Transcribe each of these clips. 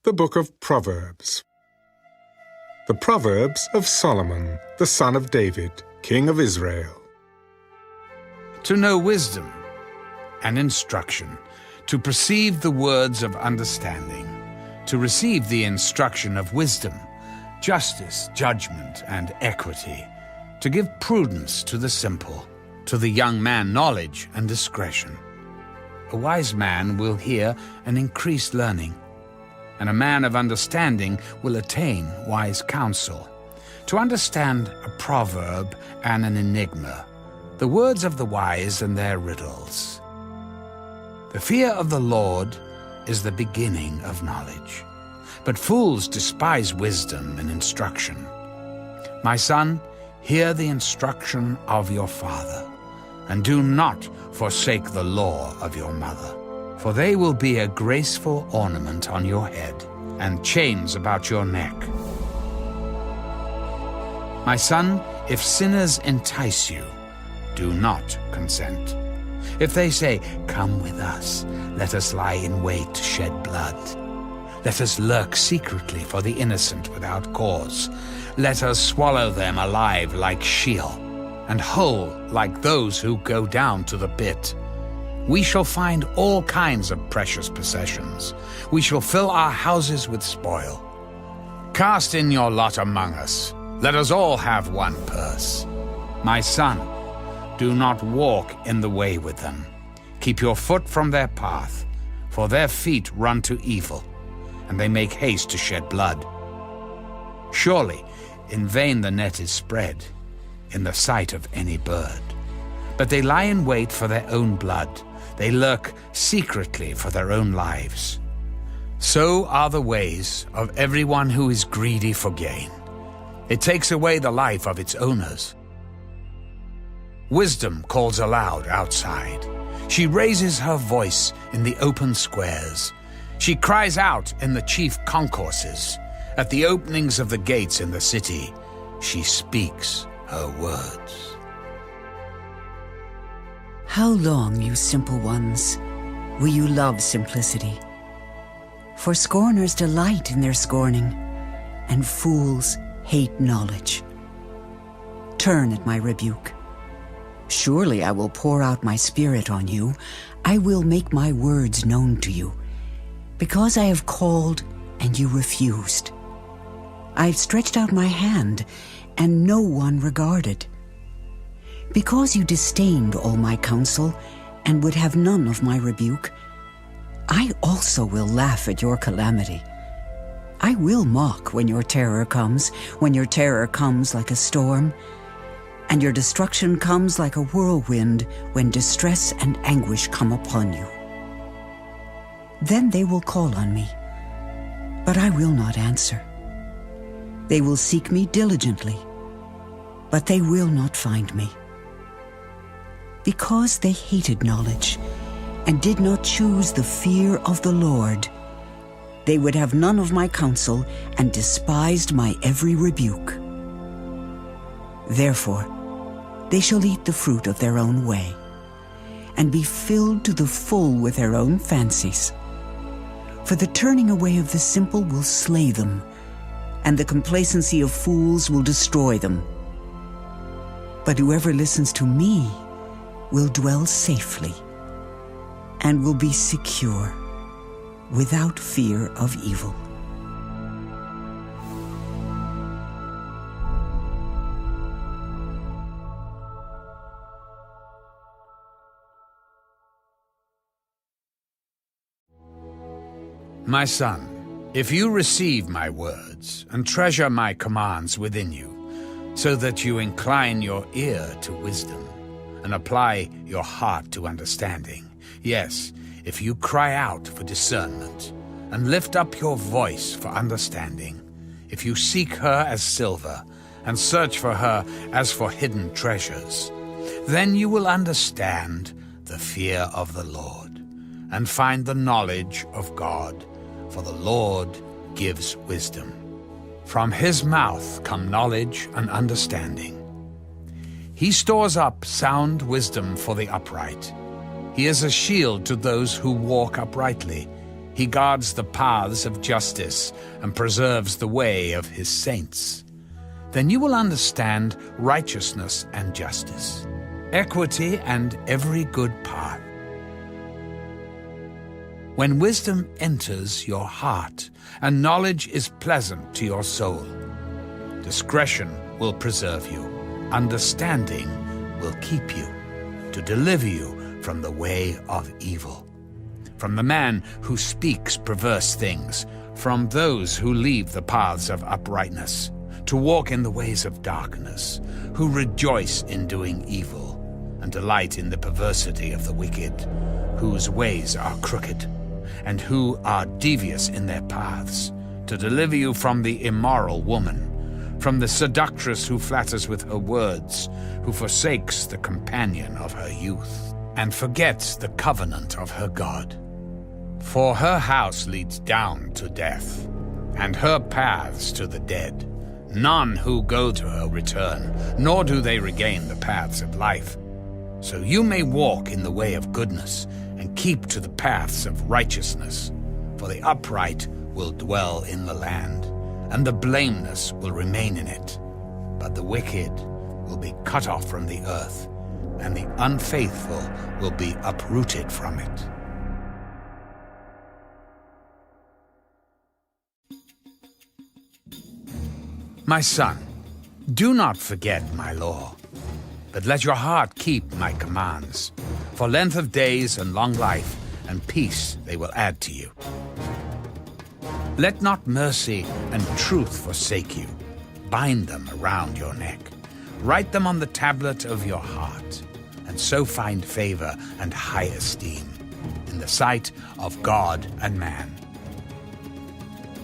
the book of Proverbs. The Proverbs of Solomon, the son of David, king of Israel. To know wisdom and instruction, to perceive the words of understanding, to receive the instruction of wisdom, justice, judgment, and equity, to give prudence to the simple, to the young man knowledge and discretion. A wise man will hear and increase learning, and a man of understanding will attain wise counsel. To understand a proverb and an enigma, the words of the wise and their riddles. The fear of the Lord is the beginning of knowledge, but fools despise wisdom and instruction. My son, hear the instruction of your father, and do not forsake the law of your mother, for they will be a graceful ornament on your head and chains about your neck. My son, if sinners entice you, do not consent. If they say, "Come with us, let us lie in wait to shed blood. Let us lurk secretly for the innocent without cause. Let us swallow them alive like Sheol, and whole like those who go down to the pit. We shall find all kinds of precious possessions. We shall fill our houses with spoil. Cast in your lot among us. Let us all have one purse. My son, do not walk in the way with them. Keep your foot from their path, for their feet run to evil, and they make haste to shed blood. Surely, in vain the net is spread in the sight of any bird. But they lie in wait for their own blood. They lurk secretly for their own lives. So are the ways of everyone who is greedy for gain. It takes away the life of its owners. Wisdom calls aloud outside. She raises her voice in the open squares. She cries out in the chief concourses. At the openings of the gates in the city, she speaks her words. How long, you simple ones, will you love simplicity? For scorners delight in their scorning, and fools hate knowledge. Turn at my rebuke. Surely I will pour out my spirit on you. I will make my words known to you. Because I have called and you refused. I have stretched out my hand and no one regarded. Because you disdained all my counsel and would have none of my rebuke, I also will laugh at your calamity. I will mock when your terror comes like a storm, and your destruction comes like a whirlwind when distress and anguish come upon you. Then they will call on me, but I will not answer. They will seek me diligently, but they will not find me. Because they hated knowledge and did not choose the fear of the Lord, they would have none of my counsel and despised my every rebuke. Therefore, they shall eat the fruit of their own way and be filled to the full with their own fancies. For the turning away of the simple will slay them, and the complacency of fools will destroy them. But whoever listens to me will dwell safely and will be secure without fear of evil. My son, if you receive my words and treasure my commands within you, so that you incline your ear to wisdom and apply your heart to understanding, yes, if you cry out for discernment and lift up your voice for understanding, if you seek her as silver and search for her as for hidden treasures, then you will understand the fear of the Lord and find the knowledge of God, for the Lord gives wisdom. From his mouth come knowledge and understanding. He stores up sound wisdom for the upright. He is a shield to those who walk uprightly. He guards the paths of justice and preserves the way of his saints. Then you will understand righteousness and justice, equity and every good path. When wisdom enters your heart and knowledge is pleasant to your soul, discretion will preserve you, understanding will keep you, to deliver you from the way of evil, from the man who speaks perverse things, from those who leave the paths of uprightness, to walk in the ways of darkness, who rejoice in doing evil, and delight in the perversity of the wicked, whose ways are crooked, and who are devious in their paths, to deliver you from the immoral woman, from the seductress who flatters with her words, who forsakes the companion of her youth, and forgets the covenant of her God. For her house leads down to death, and her paths to the dead. None who go to her return, nor do they regain the paths of life. So you may walk in the way of goodness, and keep to the paths of righteousness. For the upright will dwell in the land, and the blameless will remain in it. But the wicked will be cut off from the earth, and the unfaithful will be uprooted from it. My son, do not forget my law, but let your heart keep my commands. For length of days and long life and peace they will add to you. Let not mercy and truth forsake you. Bind them around your neck. Write them on the tablet of your heart, and so find favor and high esteem in the sight of God and man.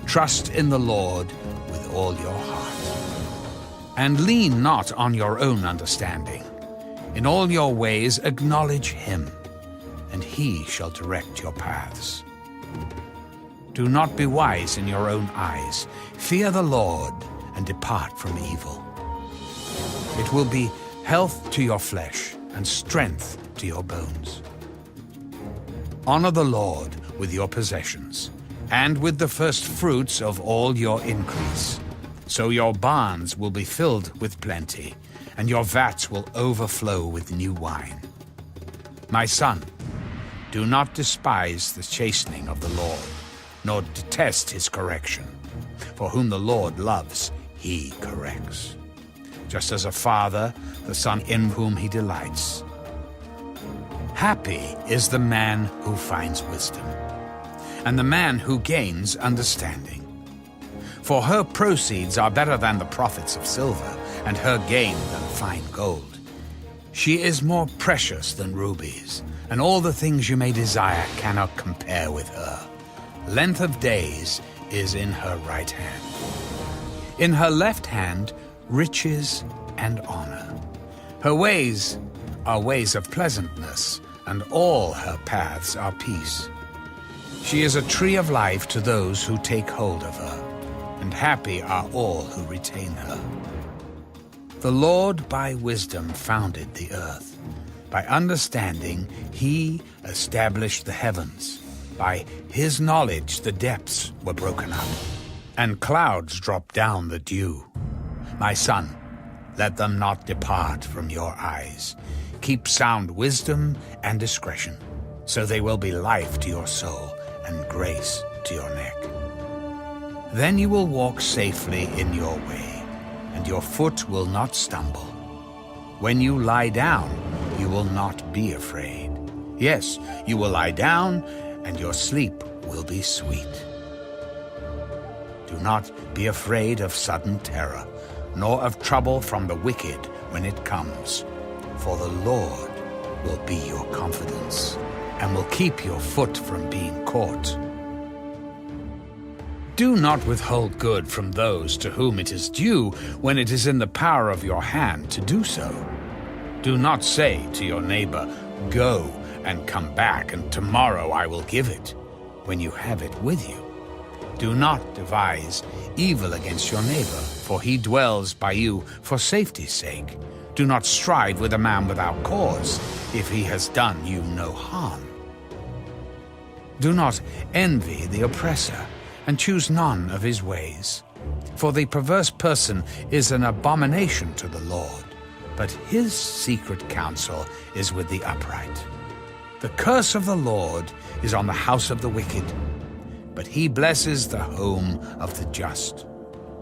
Trust in the Lord with all your heart, and lean not on your own understanding. In all your ways acknowledge him, and he shall direct your paths. Do not be wise in your own eyes. Fear the Lord and depart from evil. It will be health to your flesh and strength to your bones. Honor the Lord with your possessions and with the first fruits of all your increase. So your barns will be filled with plenty, and your vats will overflow with new wine. My son, do not despise the chastening of the Lord, nor detest his correction. For whom the Lord loves, he corrects. Just as a father, the son in whom he delights. Happy is the man who finds wisdom, and the man who gains understanding. For her proceeds are better than the profits of silver, and her gain than fine gold. She is more precious than rubies, and all the things you may desire cannot compare with her. Length of days is in her right hand. In her left hand, riches and honor. Her ways are ways of pleasantness, and all her paths are peace. She is a tree of life to those who take hold of her, and happy are all who retain her. The Lord by wisdom founded the earth. By understanding he established the heavens. By his knowledge the depths were broken up, and clouds dropped down the dew. My son, let them not depart from your eyes. Keep sound wisdom and discretion, so they will be life to your soul and grace to your neck. Then you will walk safely in your way, and your foot will not stumble. When you lie down, you will not be afraid. Yes, you will lie down, and your sleep will be sweet. Do not be afraid of sudden terror, nor of trouble from the wicked when it comes. For the Lord will be your confidence, and will keep your foot from being caught. Do not withhold good from those to whom it is due when it is in the power of your hand to do so. Do not say to your neighbor, "Go and come back, and tomorrow I will give it," when you have it with you. Do not devise evil against your neighbor, for he dwells by you for safety's sake. Do not strive with a man without cause, if he has done you no harm. Do not envy the oppressor, and choose none of his ways. For the perverse person is an abomination to the Lord, but his secret counsel is with the upright. The curse of the Lord is on the house of the wicked, but he blesses the home of the just.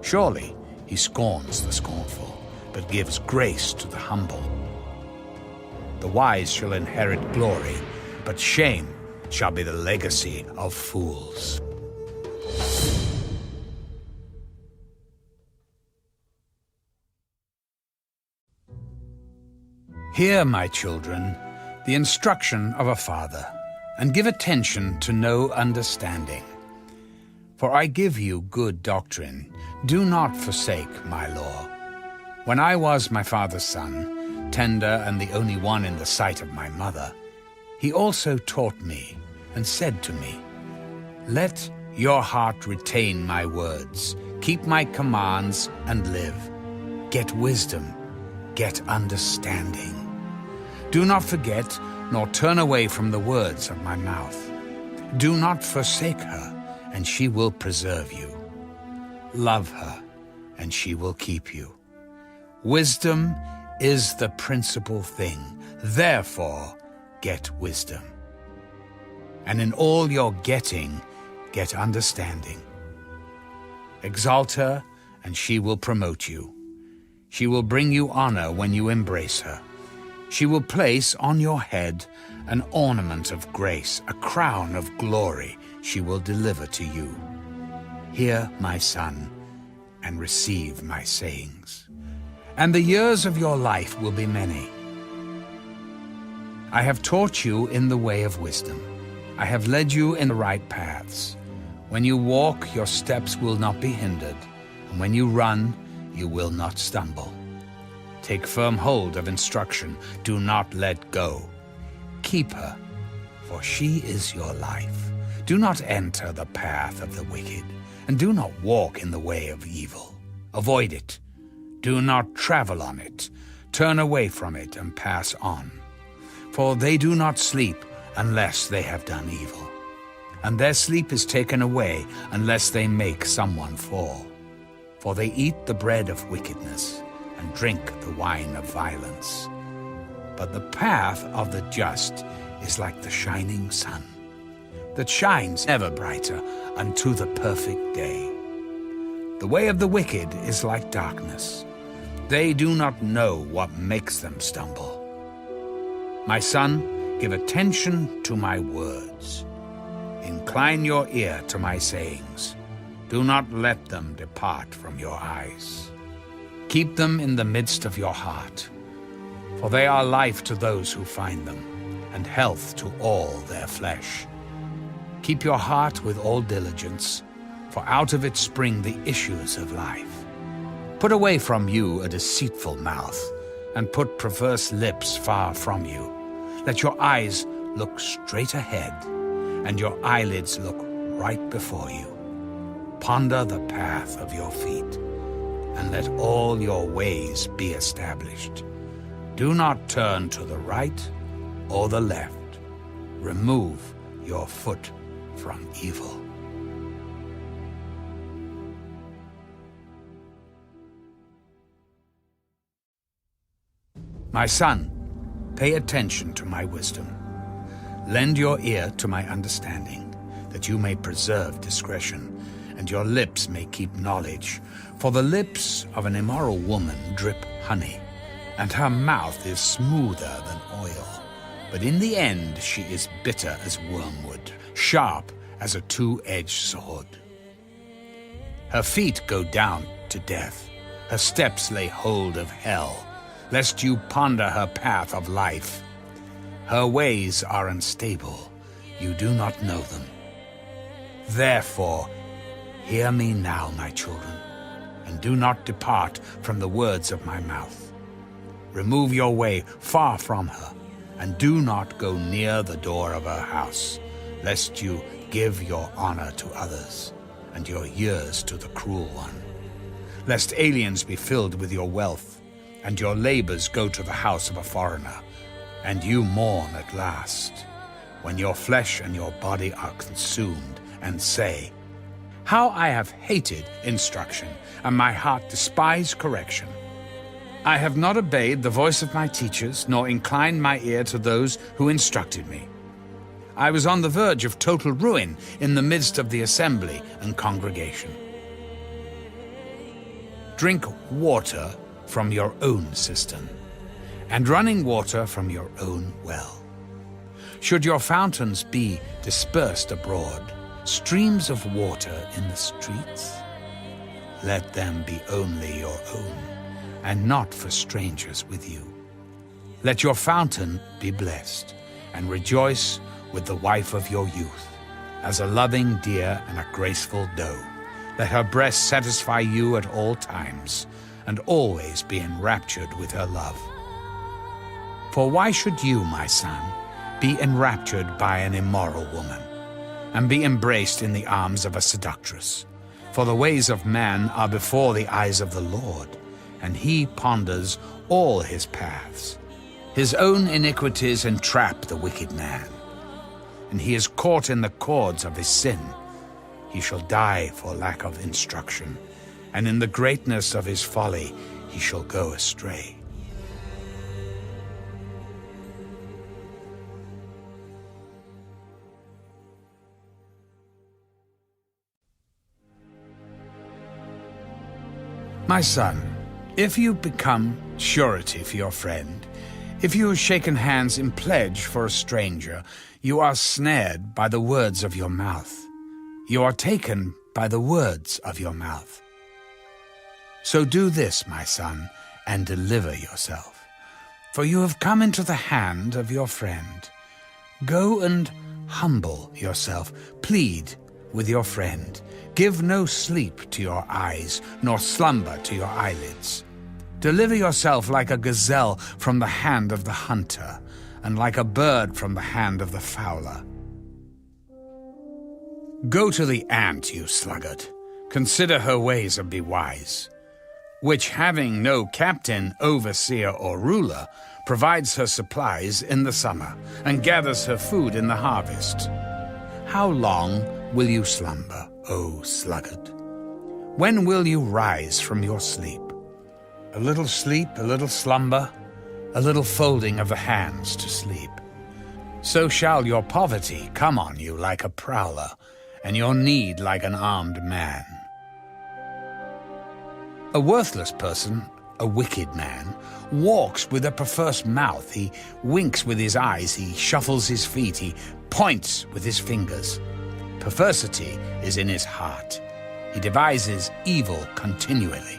Surely he scorns the scornful, but gives grace to the humble. The wise shall inherit glory, but shame shall be the legacy of fools. Hear, my children, the instruction of a father, and give attention to know understanding. For I give you good doctrine. Do not forsake my law. When I was my father's son, tender and the only one in the sight of my mother, he also taught me and said to me, Let your heart retain my words, keep my commands and live. Get wisdom, get understanding. Do not forget, nor turn away from the words of my mouth. Do not forsake her, and she will preserve you. Love her, and she will keep you. Wisdom is the principal thing. Therefore, get wisdom. And in all your getting, get understanding. Exalt her, and she will promote you. She will bring you honor when you embrace her. She will place on your head an ornament of grace, a crown of glory she will deliver to you. Hear, my son, and receive my sayings. And the years of your life will be many. I have taught you in the way of wisdom. I have led you in the right paths. When you walk, your steps will not be hindered, and when you run, you will not stumble. Take firm hold of instruction. Do not let go. Keep her, for she is your life. Do not enter the path of the wicked, and do not walk in the way of evil. Avoid it. Do not travel on it. Turn away from it and pass on. For they do not sleep unless they have done evil, and their sleep is taken away unless they make someone fall. For they eat the bread of wickedness and drink the wine of violence. But the path of the just is like the shining sun, that shines ever brighter unto the perfect day. The way of the wicked is like darkness. They do not know what makes them stumble. My son, give attention to my words. Incline your ear to my sayings. Do not let them depart from your eyes. Keep them in the midst of your heart, for they are life to those who find them, and health to all their flesh. Keep your heart with all diligence, for out of it spring the issues of life. Put away from you a deceitful mouth, and put perverse lips far from you. Let your eyes look straight ahead, and your eyelids look right before you. Ponder the path of your feet, and let all your ways be established. Do not turn to the right or the left. Remove your foot from evil. My son, pay attention to my wisdom. Lend your ear to my understanding, that you may preserve discretion, and your lips may keep knowledge. For the lips of an immoral woman drip honey, and her mouth is smoother than oil. But in the end she is bitter as wormwood, sharp as a two-edged sword. Her feet go down to death. Her steps lay hold of hell, lest you ponder her path of life. Her ways are unstable. You do not know them. Therefore, hear me now, my children, and do not depart from the words of my mouth. Remove your way far from her, and do not go near the door of her house, lest you give your honor to others, and your years to the cruel one. Lest aliens be filled with your wealth, and your labors go to the house of a foreigner, and you mourn at last. when your flesh and your body are consumed, and say, "How I have hated instruction, and my heart despised correction. I have not obeyed the voice of my teachers, nor inclined my ear to those who instructed me. I was on the verge of total ruin in the midst of the assembly and congregation." Drink water from your own cistern, and running water from your own well. Should your fountains be dispersed abroad, streams of water in the streets, let them be only your own, and not for strangers with you. Let your fountain be blessed, and rejoice with the wife of your youth, as a loving deer and a graceful doe. Let her breast satisfy you at all times, and always be enraptured with her love. For why should you, my son, be enraptured by an immoral woman, and be embraced in the arms of a seductress? For the ways of man are before the eyes of the Lord, and he ponders all his paths. His own iniquities entrap the wicked man, and he is caught in the cords of his sin. He shall die for lack of instruction, and in the greatness of his folly he shall go astray. My son, if you become surety for your friend, if you have shaken hands in pledge for a stranger, you are snared by the words of your mouth. You are taken by the words of your mouth. So do this, my son, and deliver yourself, for you have come into the hand of your friend. Go and humble yourself, plead with your friend. Give no sleep to your eyes, nor slumber to your eyelids. Deliver yourself like a gazelle from the hand of the hunter, and like a bird from the hand of the fowler. Go to the ant, you sluggard. Consider her ways and be wise, which, having no captain, overseer, or ruler, provides her supplies in the summer, and gathers her food in the harvest. How long will you slumber, O sluggard? When will you rise from your sleep? A little sleep, a little slumber, a little folding of the hands to sleep. So shall your poverty come on you like a prowler, and your need like an armed man. A worthless person, a wicked man, walks with a perverse mouth. He winks with his eyes, he shuffles his feet, he points with his fingers. Perversity is in his heart. He devises evil continually.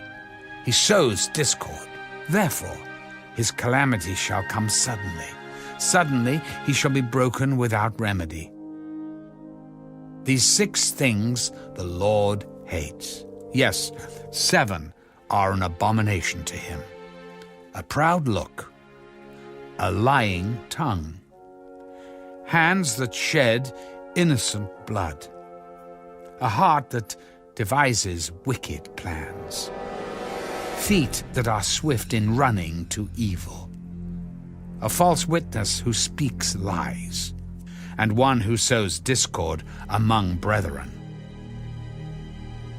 He sows discord. Therefore, his calamity shall come suddenly. Suddenly he shall be broken without remedy. These 6 things the Lord hates. Yes, 7 are an abomination to him: a proud look, a lying tongue, hands that shed innocent blood, a heart that devises wicked plans, feet that are swift in running to evil, a false witness who speaks lies, and one who sows discord among brethren.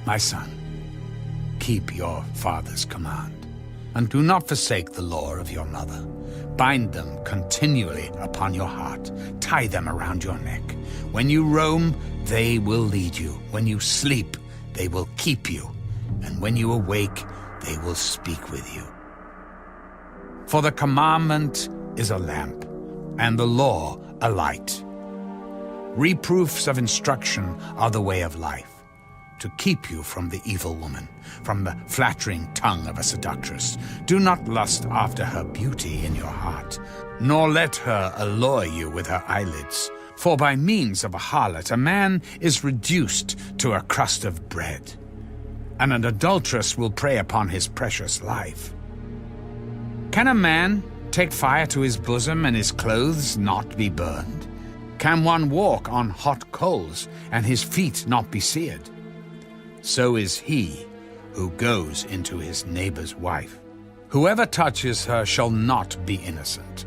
My son, keep your father's command, and do not forsake the law of your mother. Bind them continually upon your heart. Tie them around your neck. When you roam, they will lead you. When you sleep, they will keep you. And when you awake, they will speak with you. For the commandment is a lamp, and the law a light. Reproofs of instruction are the way of life, to keep you from the evil woman, from the flattering tongue of a seductress. Do not lust after her beauty in your heart, nor let her allure you with her eyelids. For by means of a harlot a man is reduced to a crust of bread, and an adulteress will prey upon his precious life. Can a man take fire to his bosom and his clothes not be burned? Can one walk on hot coals and his feet not be seared? So is he who goes into his neighbor's wife. Whoever touches her shall not be innocent.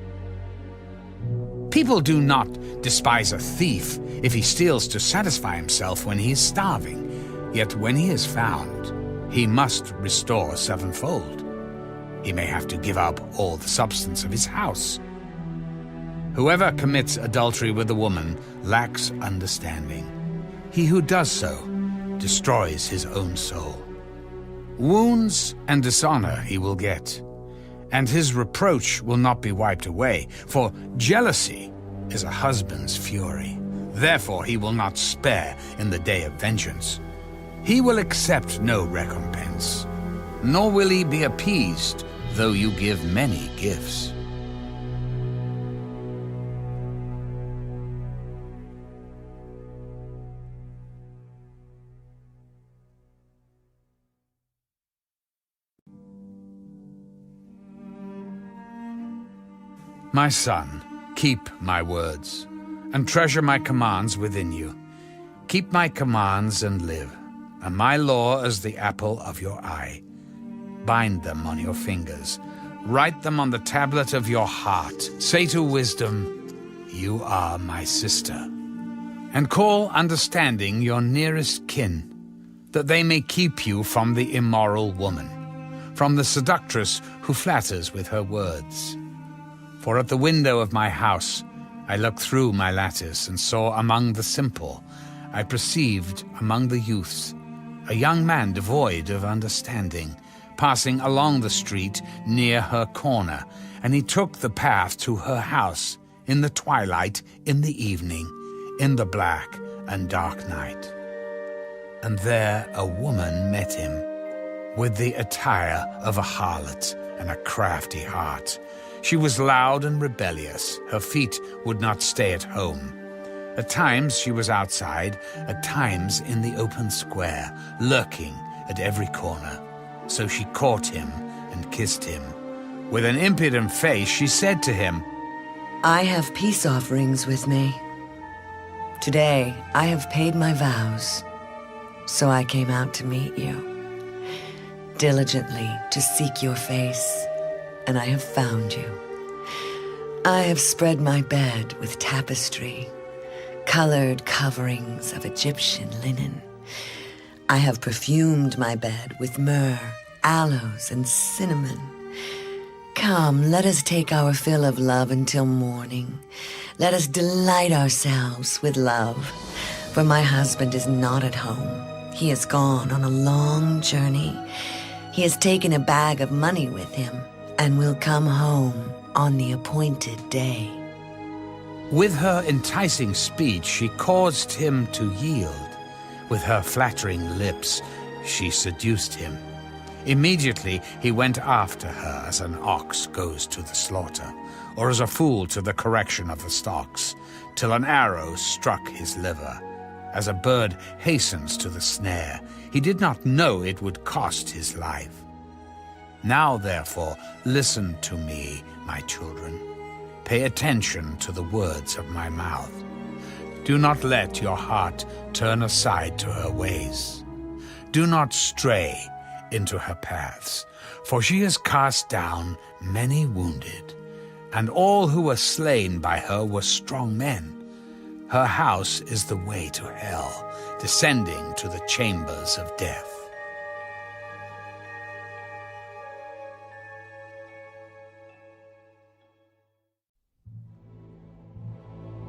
People do not despise a thief if he steals to satisfy himself when he is starving. Yet when he is found, he must restore sevenfold. He may have to give up all the substance of his house. Whoever commits adultery with a woman lacks understanding. He who does so destroys his own soul. Wounds and dishonor he will get, and his reproach will not be wiped away, for jealousy is a husband's fury. Therefore he will not spare in the day of vengeance. He will accept no recompense, nor will he be appeased, though you give many gifts. My son, keep my words, and treasure my commands within you. Keep my commands and live, and my law as the apple of your eye. Bind them on your fingers, write them on the tablet of your heart. Say to wisdom, you are my sister. And call understanding your nearest kin, that they may keep you from the immoral woman, from the seductress who flatters with her words. For at the window of my house I looked through my lattice and saw among the simple, I perceived among the youths, a young man devoid of understanding, passing along the street near her corner, and he took the path to her house in the twilight, in the evening, in the black and dark night. And there a woman met him, with the attire of a harlot and a crafty heart. She was loud and rebellious. Her feet would not stay at home. At times she was outside, at times in the open square, lurking at every corner. So she caught him and kissed him. With an impudent face she said to him, I have peace offerings with me. Today I have paid my vows, so I came out to meet you, diligently to seek your face, and I have found you. I have spread my bed with tapestry, colored coverings of Egyptian linen. I have perfumed my bed with myrrh, aloes, and cinnamon. Come, let us take our fill of love until morning. Let us delight ourselves with love, for my husband is not at home. He has gone on a long journey. He has taken a bag of money with him and will come home on the appointed day. With her enticing speech she caused him to yield. With her flattering lips she seduced him. Immediately he went after her as an ox goes to the slaughter, or as a fool to the correction of the stocks, till an arrow struck his liver. As a bird hastens to the snare, he did not know it would cost his life. Now, therefore, listen to me, my children. Pay attention to the words of my mouth. Do not let your heart turn aside to her ways. Do not stray into her paths, for she has cast down many wounded, and all who were slain by her were strong men. Her house is the way to hell, descending to the chambers of death.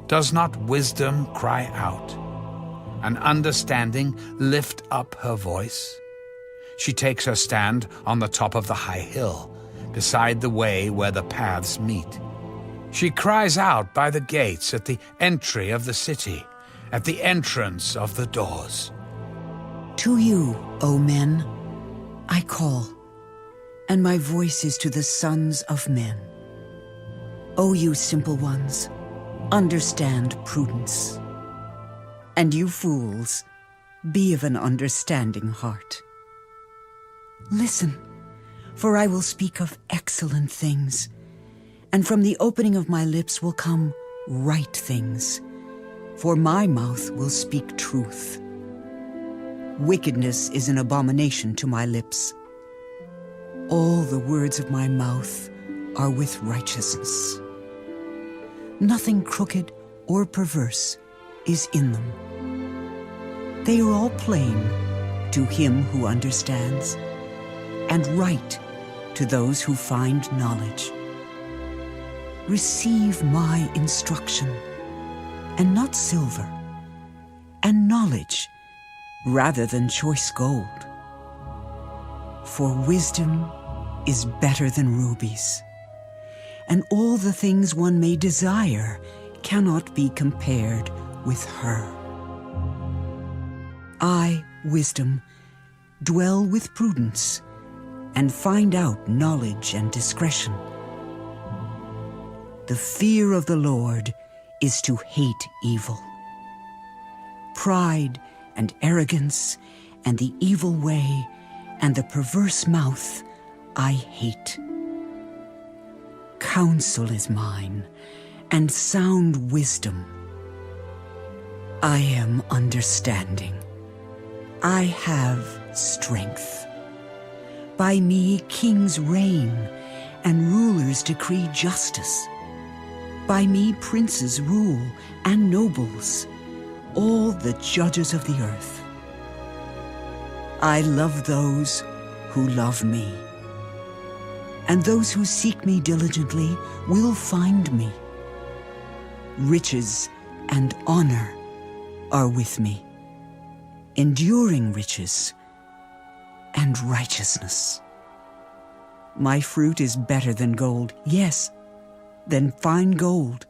Does not wisdom cry out, and understanding lift up her voice? She takes her stand on the top of the high hill, beside the way where the paths meet. She cries out by the gates at the entry of the city, at the entrance of the doors. To you, O men, I call, and my voice is to the sons of men. O you simple ones, understand prudence. And you fools, be of an understanding heart. Listen, for I will speak of excellent things, and from the opening of my lips will come right things, for my mouth will speak truth. Wickedness is an abomination to my lips. All the words of my mouth are with righteousness. Nothing crooked or perverse is in them. They are all plain to him who understands, and right to those who find knowledge. Receive my instruction, and not silver, and knowledge rather than choice gold. For wisdom is better than rubies, and all the things one may desire cannot be compared with her. I, wisdom, dwell with prudence, and find out knowledge and discretion. The fear of the Lord is to hate evil. Pride and arrogance and the evil way and the perverse mouth I hate. Counsel is mine, and sound wisdom. I am understanding. I have strength. By me kings reign, and rulers decree justice. By me princes rule, and nobles, all the judges of the earth. I love those who love me, and those who seek me diligently will find me. Riches and honor are with me, enduring riches and righteousness. My fruit is better than gold, yes, than fine gold,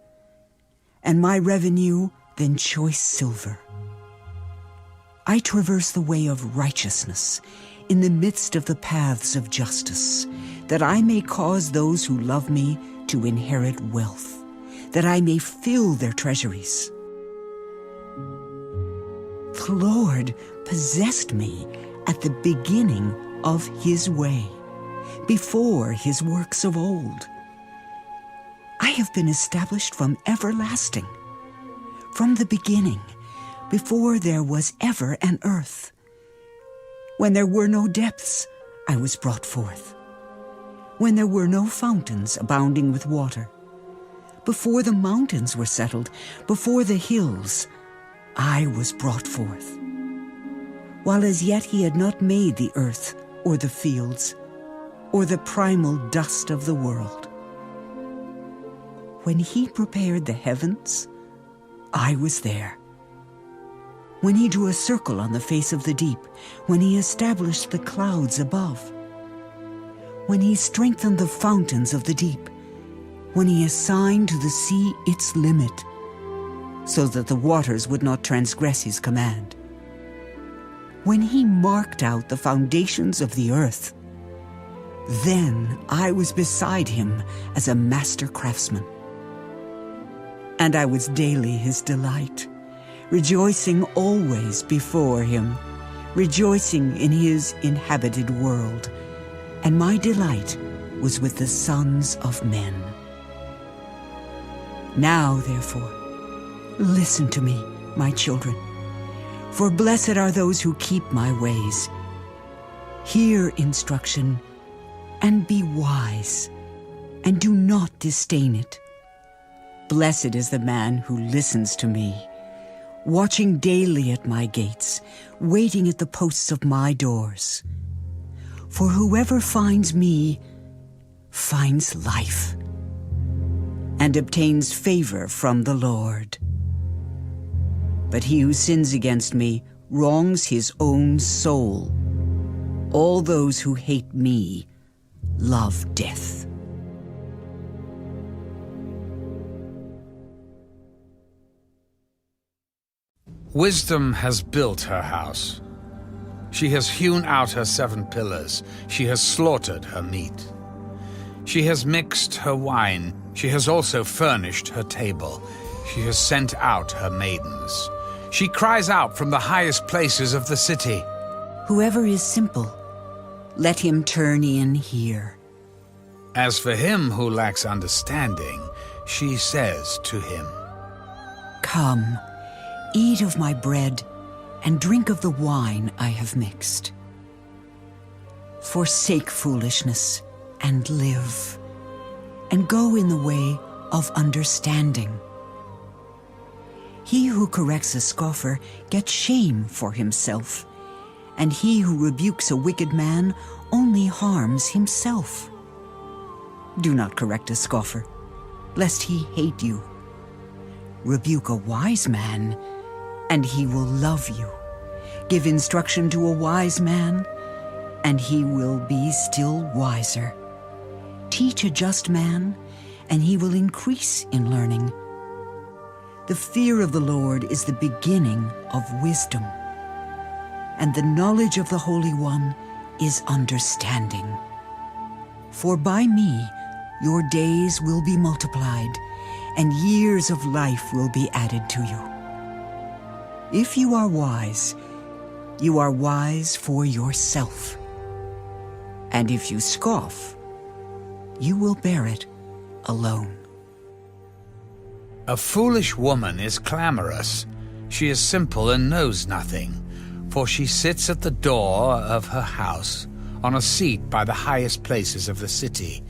and my revenue than choice silver. I traverse the way of righteousness in the midst of the paths of justice, that I may cause those who love me to inherit wealth, that I may fill their treasuries. The Lord possessed me at the beginning of his way, before his works of old. I have been established from everlasting, from the beginning, before there was ever an earth. When there were no depths, I was brought forth. When there were no fountains abounding with water, before the mountains were settled, before the hills, I was brought forth. While as yet he had not made the earth or the fields, or the primal dust of the world. When he prepared the heavens, I was there. When he drew a circle on the face of the deep, when he established the clouds above, when he strengthened the fountains of the deep, when he assigned to the sea its limit, so that the waters would not transgress his command. When he marked out the foundations of the earth, then I was beside him as a master craftsman. And I was daily his delight, rejoicing always before him, rejoicing in his inhabited world. And my delight was with the sons of men. Now, therefore, listen to me, my children, for blessed are those who keep my ways. Hear instruction, and be wise, and do not disdain it. Blessed is the man who listens to me, watching daily at my gates, waiting at the posts of my doors. For whoever finds me finds life, and obtains favor from the Lord. But he who sins against me wrongs his own soul. All those who hate me love death. Wisdom has built her house. She has hewn out her 7 pillars. She has slaughtered her meat. She has mixed her wine. She has also furnished her table. She has sent out her maidens. She cries out from the highest places of the city. Whoever is simple, let him turn in here. As for him who lacks understanding, she says to him, Come, eat of my bread, and drink of the wine I have mixed. Forsake foolishness, and live, and go in the way of understanding. He who corrects a scoffer gets shame for himself, and he who rebukes a wicked man only harms himself. Do not correct a scoffer, lest he hate you. Rebuke a wise man, and he will love you. Give instruction to a wise man, and he will be still wiser. Teach a just man, and he will increase in learning. The fear of the Lord is the beginning of wisdom, and the knowledge of the Holy One is understanding. For by me your days will be multiplied, and years of life will be added to you. If you are wise for yourself. And if you scoff, you will bear it alone. A foolish woman is clamorous. She is simple and knows nothing, for she sits at the door of her house, on a seat by the highest places of the city,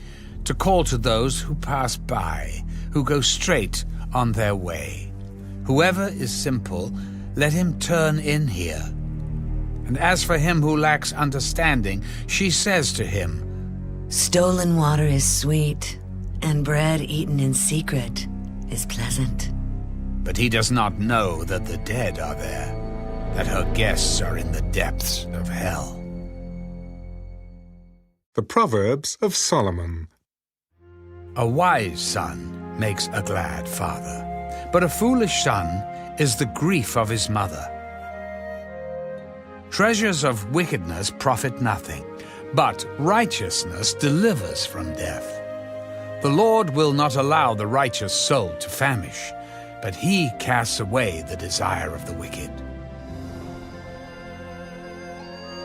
to call to those who pass by, who go straight on their way. Whoever is simple, let him turn in here. And as for him who lacks understanding, she says to him, Stolen water is sweet, and bread eaten in secret is pleasant. But he does not know that the dead are there, that her guests are in the depths of hell. The Proverbs of Solomon. A wise son makes a glad father, but a foolish son is the grief of his mother. Treasures of wickedness profit nothing, but righteousness delivers from death. The Lord will not allow the righteous soul to famish, but he casts away the desire of the wicked.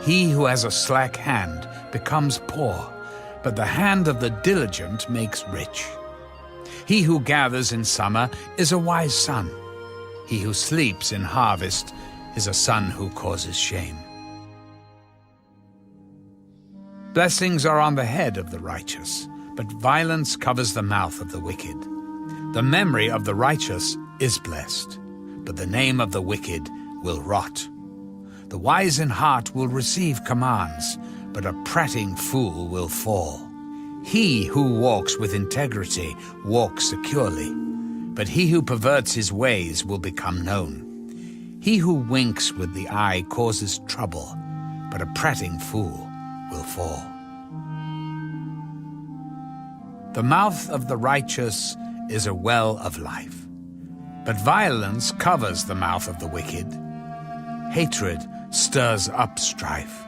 He who has a slack hand becomes poor, but the hand of the diligent makes rich. He who gathers in summer is a wise son. He who sleeps in harvest is a son who causes shame. Blessings are on the head of the righteous, but violence covers the mouth of the wicked. The memory of the righteous is blessed, but the name of the wicked will rot. The wise in heart will receive commands, but a prating fool will fall. He who walks with integrity walks securely, but he who perverts his ways will become known. He who winks with the eye causes trouble, but a prating fool will fall. The mouth of the righteous is a well of life, but violence covers the mouth of the wicked. Hatred stirs up strife,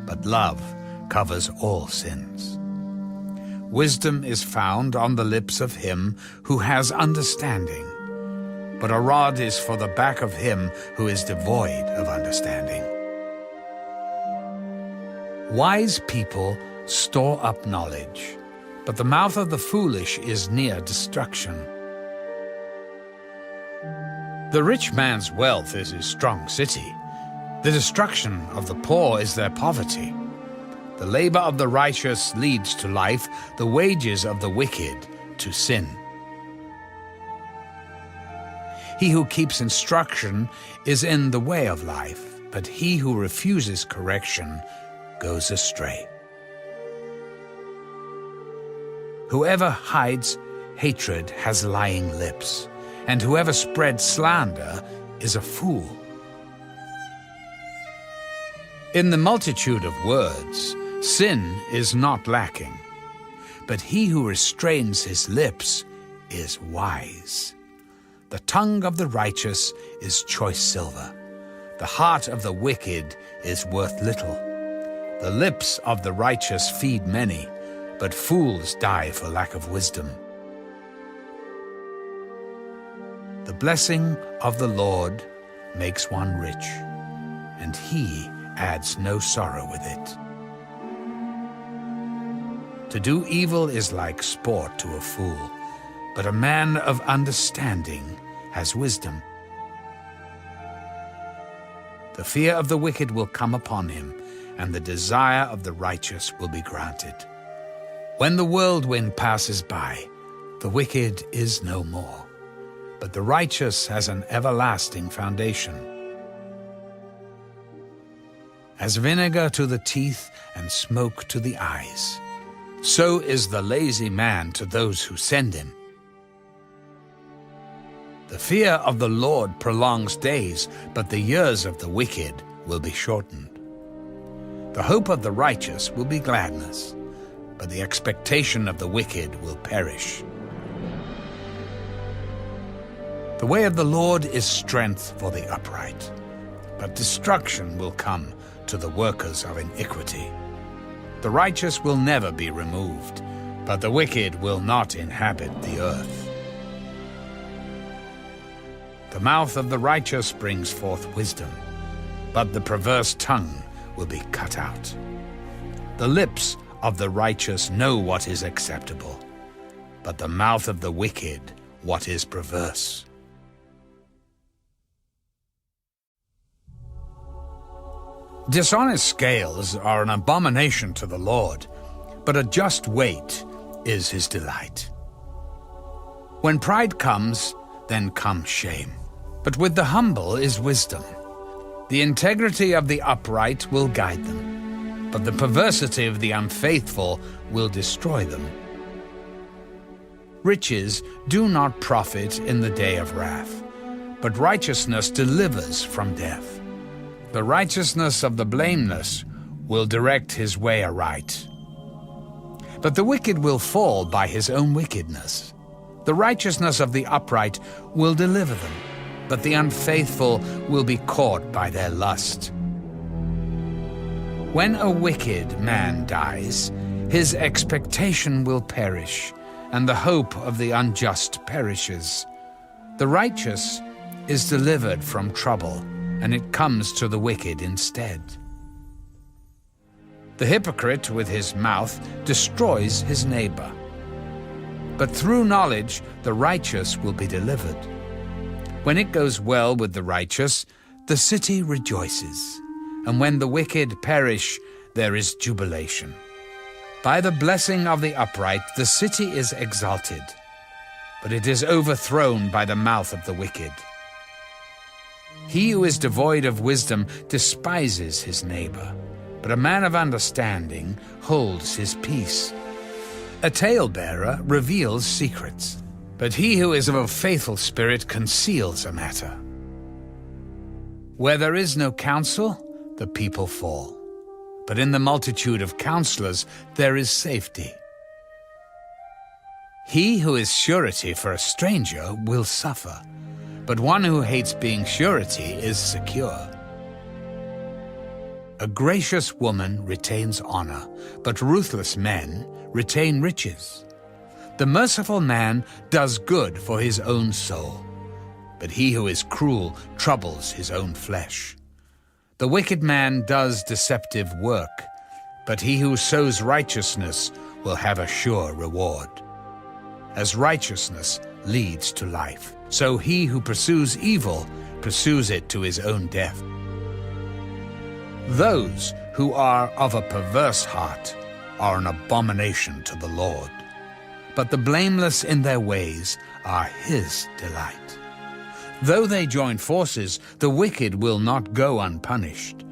but love covers all sins. Wisdom is found on the lips of him who has understanding, but a rod is for the back of him who is devoid of understanding. Wise people store up knowledge, but the mouth of the foolish is near destruction. The rich man's wealth is his strong city. The destruction of the poor is their poverty. The labor of the righteous leads to life, the wages of the wicked to sin. He who keeps instruction is in the way of life, but he who refuses correction goes astray. Whoever hides hatred has lying lips, and whoever spreads slander is a fool. In the multitude of words, sin is not lacking, but he who restrains his lips is wise. The tongue of the righteous is choice silver. The heart of the wicked is worth little. The lips of the righteous feed many, but fools die for lack of wisdom. The blessing of the Lord makes one rich, and he adds no sorrow with it. To do evil is like sport to a fool, but a man of understanding has wisdom. The fear of the wicked will come upon him, and the desire of the righteous will be granted. When the whirlwind passes by, the wicked is no more, but the righteous has an everlasting foundation. As vinegar to the teeth and smoke to the eyes, so is the lazy man to those who send him. The fear of the Lord prolongs days, but the years of the wicked will be shortened. The hope of the righteous will be gladness, but the expectation of the wicked will perish. The way of the Lord is strength for the upright, but destruction will come to the workers of iniquity. The righteous will never be removed, but the wicked will not inhabit the earth. The mouth of the righteous brings forth wisdom, but the perverse tongue will be cut out. The lips of the righteous know what is acceptable, but the mouth of the wicked what is perverse. Dishonest scales are an abomination to the Lord, but a just weight is his delight. When pride comes, then comes shame, but with the humble is wisdom. The integrity of the upright will guide them, but the perversity of the unfaithful will destroy them. Riches do not profit in the day of wrath, but righteousness delivers from death. The righteousness of the blameless will direct his way aright, but the wicked will fall by his own wickedness. The righteousness of the upright will deliver them, but the unfaithful will be caught by their lust. When a wicked man dies, his expectation will perish, and the hope of the unjust perishes. The righteous is delivered from trouble, and it comes to the wicked instead. The hypocrite with his mouth destroys his neighbor, but through knowledge the righteous will be delivered. When it goes well with the righteous, the city rejoices, and when the wicked perish, there is jubilation. By the blessing of the upright, the city is exalted, but it is overthrown by the mouth of the wicked. He who is devoid of wisdom despises his neighbor, but a man of understanding holds his peace. A talebearer reveals secrets, but he who is of a faithful spirit conceals a matter. Where there is no counsel, the people fall, but in the multitude of counselors there is safety. He who is surety for a stranger will suffer, but one who hates being surety is secure. A gracious woman retains honor, but ruthless men retain riches. The merciful man does good for his own soul, but he who is cruel troubles his own flesh. The wicked man does deceptive work, but he who sows righteousness will have a sure reward. As righteousness leads to life, so he who pursues evil pursues it to his own death. Those who are of a perverse heart are an abomination to the Lord, but the blameless in their ways are his delight. Though they join forces, the wicked will not go unpunished,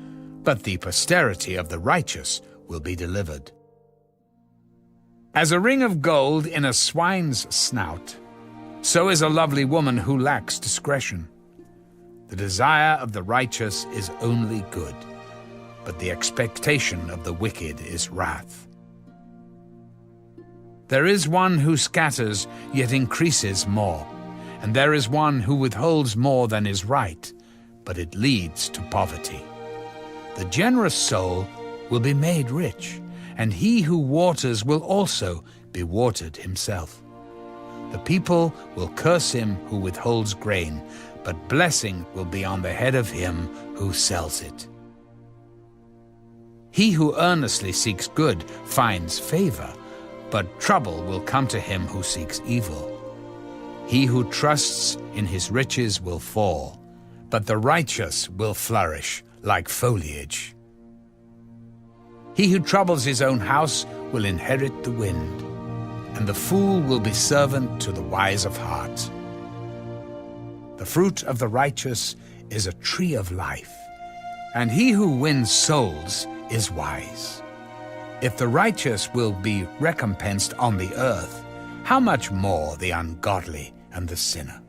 but the posterity of the righteous will be delivered. As a ring of gold in a swine's snout, so is a lovely woman who lacks discretion. The desire of the righteous is only good, but the expectation of the wicked is wrath. There is one who scatters, yet increases more, and there is one who withholds more than is right, but it leads to poverty. The generous soul will be made rich, and he who waters will also be watered himself. The people will curse him who withholds grain, but blessing will be on the head of him who sells it. He who earnestly seeks good finds favor, but trouble will come to him who seeks evil. He who trusts in his riches will fall, but the righteous will flourish like foliage. He who troubles his own house will inherit the wind, and the fool will be servant to the wise of heart. The fruit of the righteous is a tree of life, and he who wins souls is wise. If the righteous will be recompensed on the earth, how much more the ungodly and the sinner?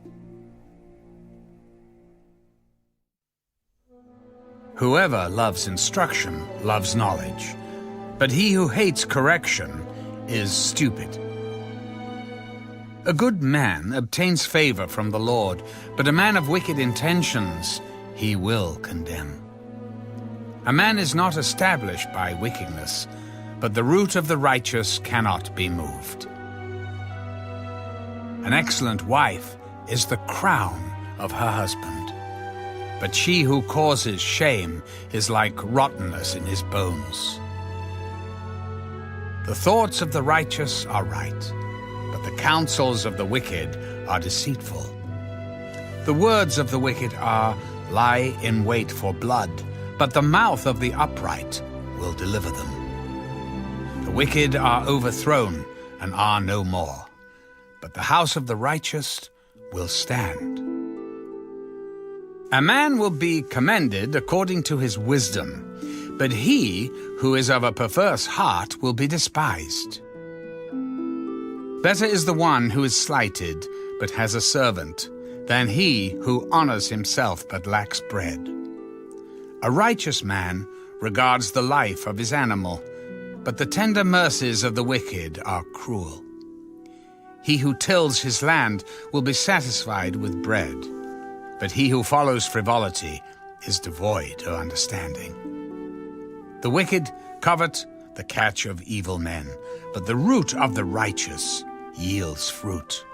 Whoever loves instruction loves knowledge, but he who hates correction is stupid. A good man obtains favor from the Lord, but a man of wicked intentions he will condemn. A man is not established by wickedness, but the root of the righteous cannot be moved. An excellent wife is the crown of her husband, but she who causes shame is like rottenness in his bones. The thoughts of the righteous are right, but the counsels of the wicked are deceitful. The words of the wicked lie in wait for blood, but the mouth of the upright will deliver them. The wicked are overthrown and are no more, but the house of the righteous will stand. A man will be commended according to his wisdom, but he who is of a perverse heart will be despised. Better is the one who is slighted, but has a servant, than he who honors himself but lacks bread. A righteous man regards the life of his animal, but the tender mercies of the wicked are cruel. He who tills his land will be satisfied with bread, but he who follows frivolity is devoid of understanding. The wicked covet the catch of evil men, but the root of the righteous yields fruit.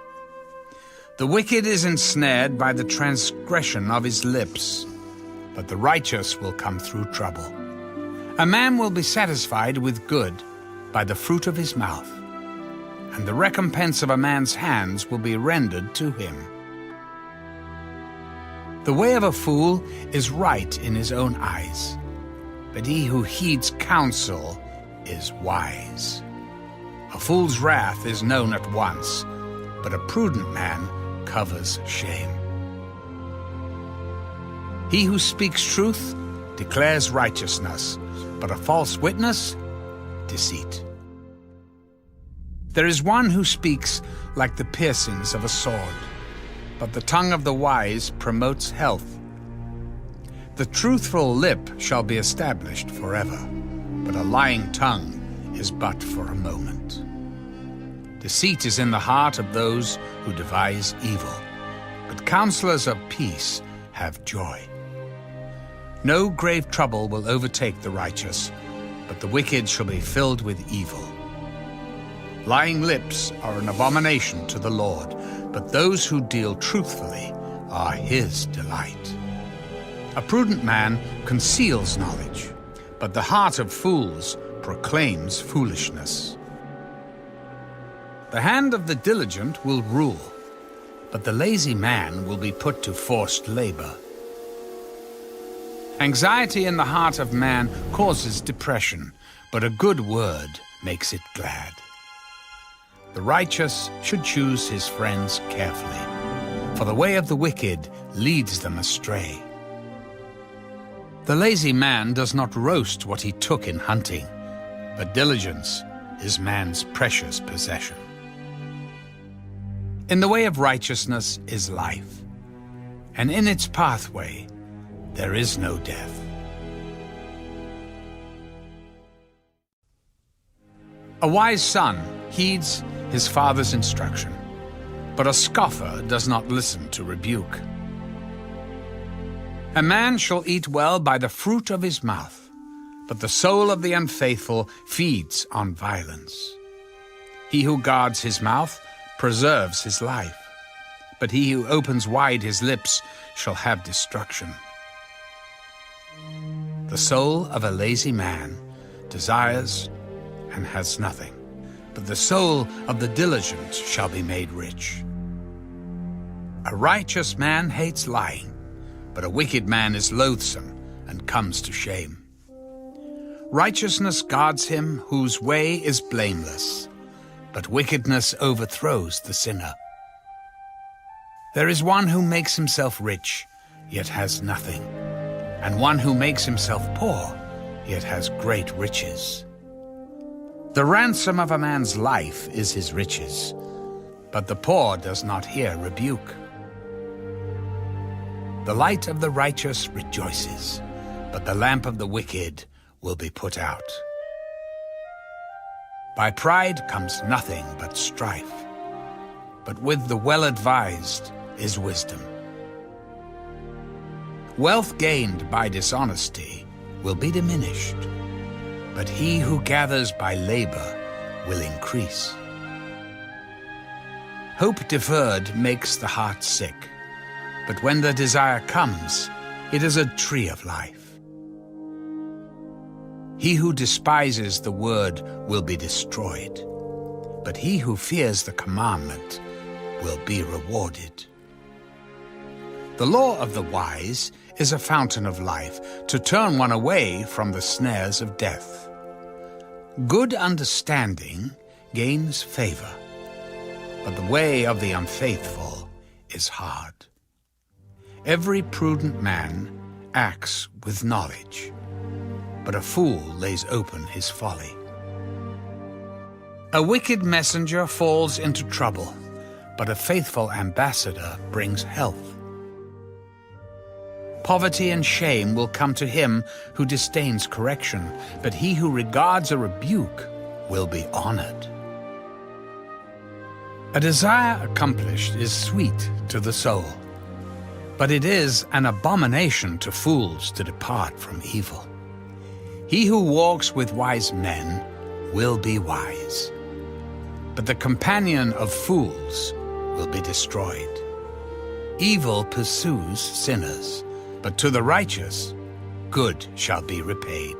The wicked is ensnared by the transgression of his lips, but the righteous will come through trouble. A man will be satisfied with good by the fruit of his mouth, and the recompense of a man's hands will be rendered to him. The way of a fool is right in his own eyes, but he who heeds counsel is wise. A fool's wrath is known at once, but a prudent man covers shame. He who speaks truth declares righteousness, but a false witness, deceit. There is one who speaks like the piercings of a sword, but the tongue of the wise promotes health. The truthful lip shall be established forever, but a lying tongue is but for a moment. Deceit is in the heart of those who devise evil, but counselors of peace have joy. No grave trouble will overtake the righteous, but the wicked shall be filled with evil. Lying lips are an abomination to the Lord, but those who deal truthfully are his delight. A prudent man conceals knowledge, but the heart of fools proclaims foolishness. The hand of the diligent will rule, but the lazy man will be put to forced labor. Anxiety in the heart of man causes depression, but a good word makes it glad. The righteous should choose his friends carefully, for the way of the wicked leads them astray. The lazy man does not roast what he took in hunting, but diligence is man's precious possession. In the way of righteousness is life, and in its pathway there is no death. A wise son heeds his father's instruction, but a scoffer does not listen to rebuke. A man shall eat well by the fruit of his mouth, but the soul of the unfaithful feeds on violence. He who guards his mouth preserves his life, but he who opens wide his lips shall have destruction. The soul of a lazy man desires and has nothing, but the soul of the diligent shall be made rich. A righteous man hates lying, but a wicked man is loathsome and comes to shame. Righteousness guards him whose way is blameless, but wickedness overthrows the sinner. There is one who makes himself rich, yet has nothing, and one who makes himself poor, yet has great riches. The ransom of a man's life is his riches, but the poor does not hear rebuke. The light of the righteous rejoices, but the lamp of the wicked will be put out. By pride comes nothing but strife, but with the well-advised is wisdom. Wealth gained by dishonesty will be diminished, but he who gathers by labor will increase. Hope deferred makes the heart sick, but when the desire comes, it is a tree of life. He who despises the word will be destroyed, but he who fears the commandment will be rewarded. The law of the wise is a fountain of life, to turn one away from the snares of death. Good understanding gains favor, but the way of the unfaithful is hard. Every prudent man acts with knowledge, but a fool lays open his folly. A wicked messenger falls into trouble, but a faithful ambassador brings health. Poverty and shame will come to him who disdains correction, but he who regards a rebuke will be honored. A desire accomplished is sweet to the soul, but it is an abomination to fools to depart from evil. He who walks with wise men will be wise, but the companion of fools will be destroyed. Evil pursues sinners, but to the righteous good shall be repaid.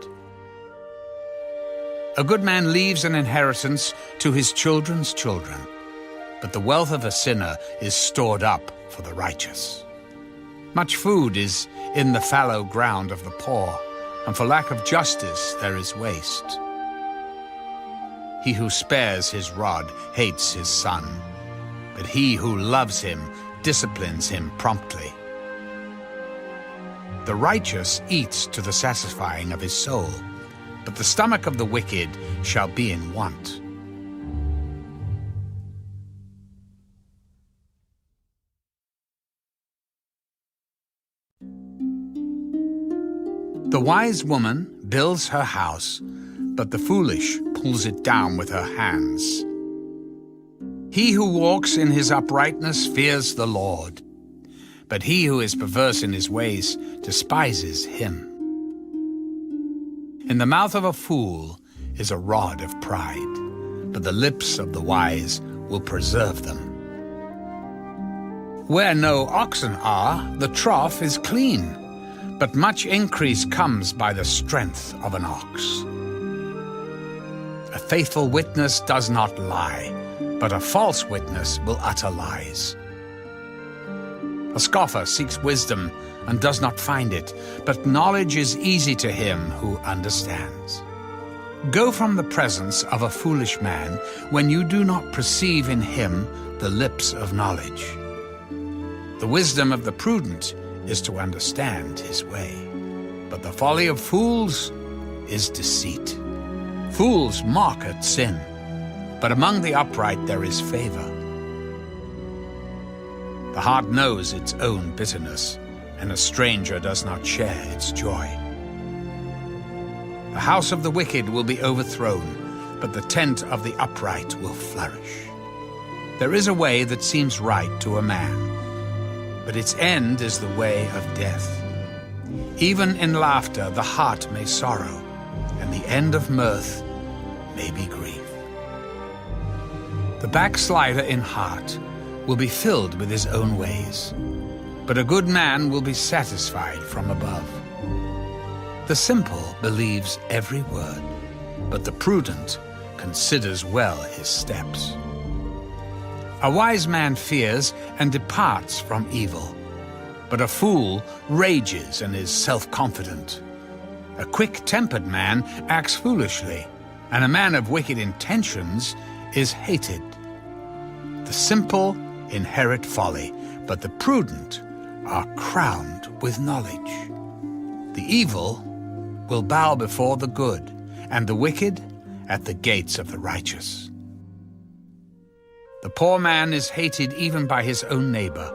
A good man leaves an inheritance to his children's children, but the wealth of a sinner is stored up for the righteous. Much food is in the fallow ground of the poor, and for lack of justice there is waste. He who spares his rod hates his son, but he who loves him disciplines him promptly. The righteous eats to the satisfying of his soul, but the stomach of the wicked shall be in want. The wise woman builds her house, but the foolish pulls it down with her hands. He who walks in his uprightness fears the Lord, but he who is perverse in his ways despises him. In the mouth of a fool is a rod of pride, but the lips of the wise will preserve them. Where no oxen are, the trough is clean, but much increase comes by the strength of an ox. A faithful witness does not lie, but a false witness will utter lies. A scoffer seeks wisdom and does not find it, but knowledge is easy to him who understands. Go from the presence of a foolish man when you do not perceive in him the lips of knowledge. The wisdom of the prudent is to understand his way, but the folly of fools is deceit. Fools mock at sin, but among the upright there is favor. The heart knows its own bitterness, and a stranger does not share its joy. The house of the wicked will be overthrown, but the tent of the upright will flourish. There is a way that seems right to a man, but its end is the way of death. Even in laughter the heart may sorrow, and the end of mirth may be grief. The backslider in heart will be filled with his own ways, but a good man will be satisfied from above. The simple believes every word, but the prudent considers well his steps. A wise man fears and departs from evil, but a fool rages and is self-confident. A quick-tempered man acts foolishly, and a man of wicked intentions is hated. The simple inherit folly, but the prudent are crowned with knowledge. The evil will bow before the good, and the wicked at the gates of the righteous. The poor man is hated even by his own neighbor,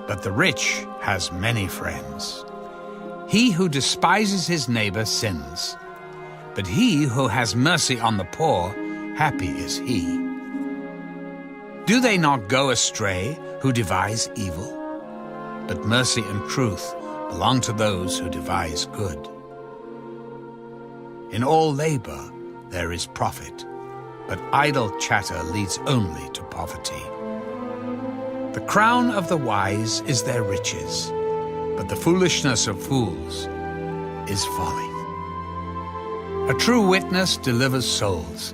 but the rich has many friends. He who despises his neighbor sins, but he who has mercy on the poor, happy is he. Do they not go astray who devise evil? But mercy and truth belong to those who devise good. In all labor there is profit, but idle chatter leads only to poverty. The crown of the wise is their riches, but the foolishness of fools is folly. A true witness delivers souls,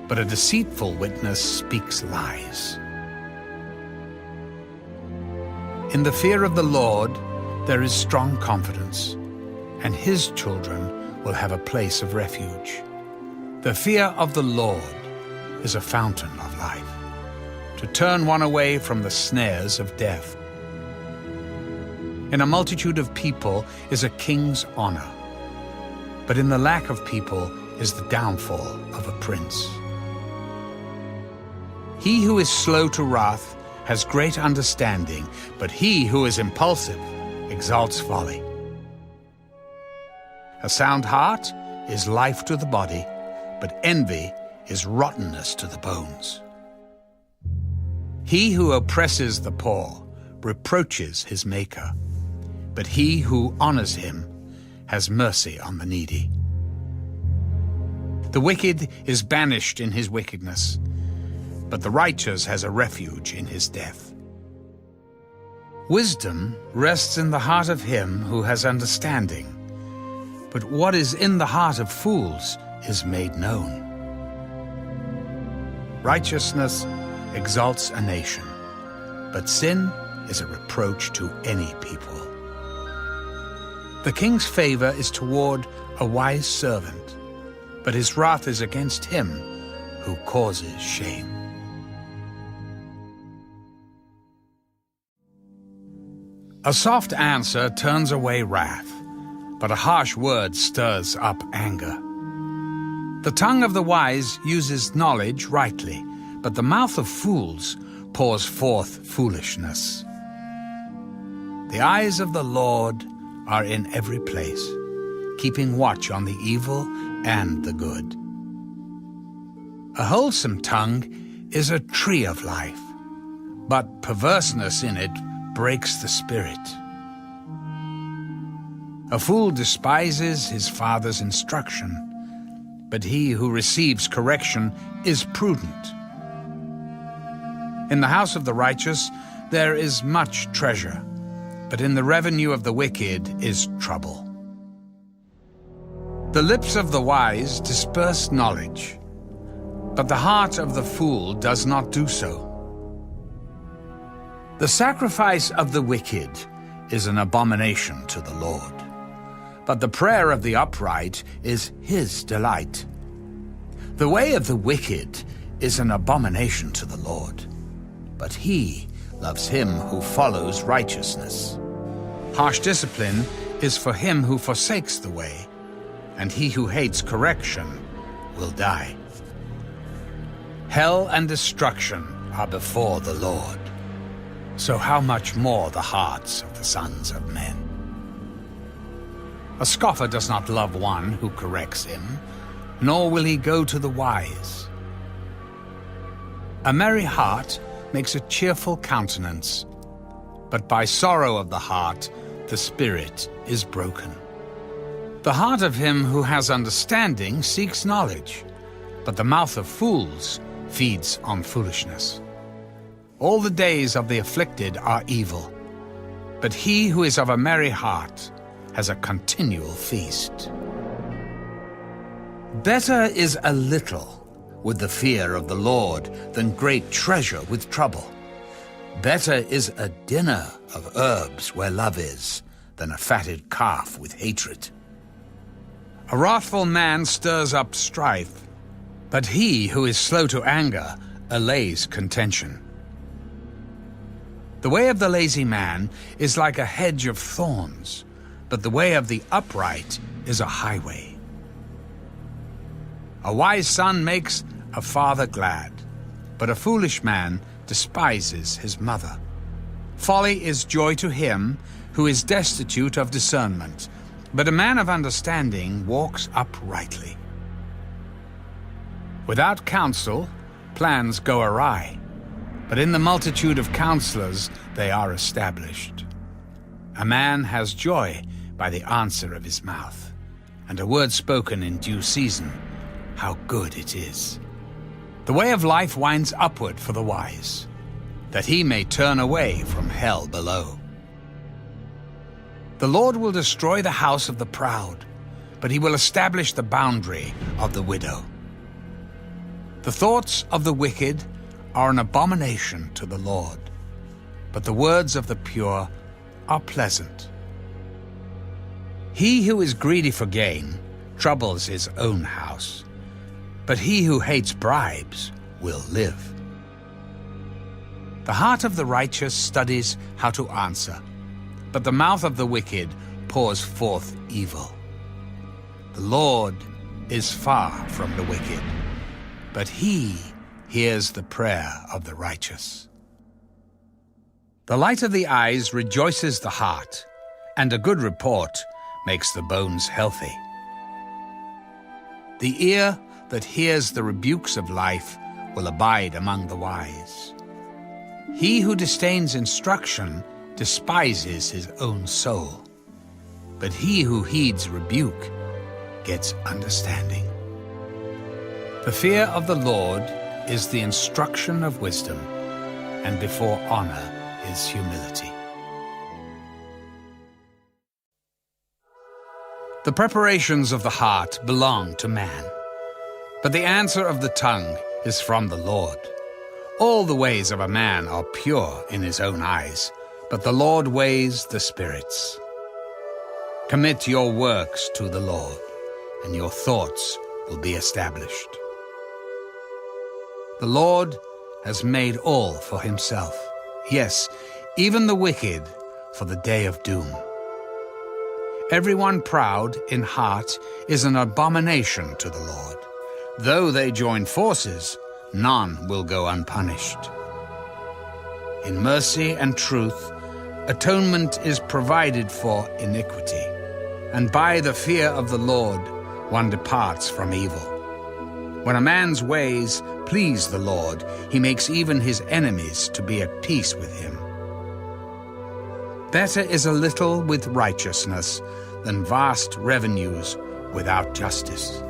but a deceitful witness speaks lies. In the fear of the Lord there is strong confidence, and his children will have a place of refuge. The fear of the Lord is a fountain of life, to turn one away from the snares of death. In a multitude of people is a king's honor, but in the lack of people is the downfall of a prince. He who is slow to wrath has great understanding, but he who is impulsive exalts folly. A sound heart is life to the body, but envy is rottenness to the bones. He who oppresses the poor reproaches his Maker, but he who honors him has mercy on the needy. The wicked is banished in his wickedness, but the righteous has a refuge in his death. Wisdom rests in the heart of him who has understanding, but what is in the heart of fools is made known. Righteousness exalts a nation, but sin is a reproach to any people. The king's favor is toward a wise servant, but his wrath is against him who causes shame. A soft answer turns away wrath, but a harsh word stirs up anger. The tongue of the wise uses knowledge rightly, but the mouth of fools pours forth foolishness. The eyes of the Lord are in every place, keeping watch on the evil and the good. A wholesome tongue is a tree of life, but perverseness in it breaks the spirit. A fool despises his father's instruction, but he who receives correction is prudent. In the house of the righteous there is much treasure, but in the revenue of the wicked is trouble. The lips of the wise disperse knowledge, but the heart of the fool does not do so. The sacrifice of the wicked is an abomination to the Lord, but the prayer of the upright is his delight. The way of the wicked is an abomination to the Lord, but he loves him who follows righteousness. Harsh discipline is for him who forsakes the way, and he who hates correction will die. Hell and destruction are before the Lord, so how much more the hearts of the sons of men? A scoffer does not love one who corrects him, nor will he go to the wise. A merry heart makes a cheerful countenance, but by sorrow of the heart the spirit is broken. The heart of him who has understanding seeks knowledge, but the mouth of fools feeds on foolishness. All the days of the afflicted are evil, but he who is of a merry heart has a continual feast. Better is a little with the fear of the Lord than great treasure with trouble. Better is a dinner of herbs where love is than a fatted calf with hatred. A wrathful man stirs up strife, but he who is slow to anger allays contention. The way of the lazy man is like a hedge of thorns, but the way of the upright is a highway. A wise son makes a father glad, but a foolish man despises his mother. Folly is joy to him who is destitute of discernment, but a man of understanding walks uprightly. Without counsel, plans go awry, but in the multitude of counselors they are established. A man has joy by the answer of his mouth, and a word spoken in due season, how good it is. The way of life winds upward for the wise, that he may turn away from hell below. The Lord will destroy the house of the proud, but he will establish the boundary of the widow. The thoughts of the wicked are an abomination to the Lord, but the words of the pure are pleasant. He who is greedy for gain troubles his own house, but he who hates bribes will live. The heart of the righteous studies how to answer, but the mouth of the wicked pours forth evil. The Lord is far from the wicked, but he hears the prayer of the righteous. The light of the eyes rejoices the heart, and a good report makes the bones healthy. The ear that hears the rebukes of life will abide among the wise. He who disdains instruction despises his own soul, but he who heeds rebuke gets understanding. The fear of the Lord is the instruction of wisdom, and before honor is humility. The preparations of the heart belong to man, but the answer of the tongue is from the Lord. All the ways of a man are pure in his own eyes, but the Lord weighs the spirits. Commit your works to the Lord, and your thoughts will be established. The Lord has made all for himself, yes, even the wicked for the day of doom. Everyone proud in heart is an abomination to the Lord. Though they join forces, none will go unpunished. In mercy and truth, atonement is provided for iniquity, and by the fear of the Lord one departs from evil. When a man's ways please the Lord, he makes even his enemies to be at peace with him. Better is a little with righteousness than vast revenues without justice.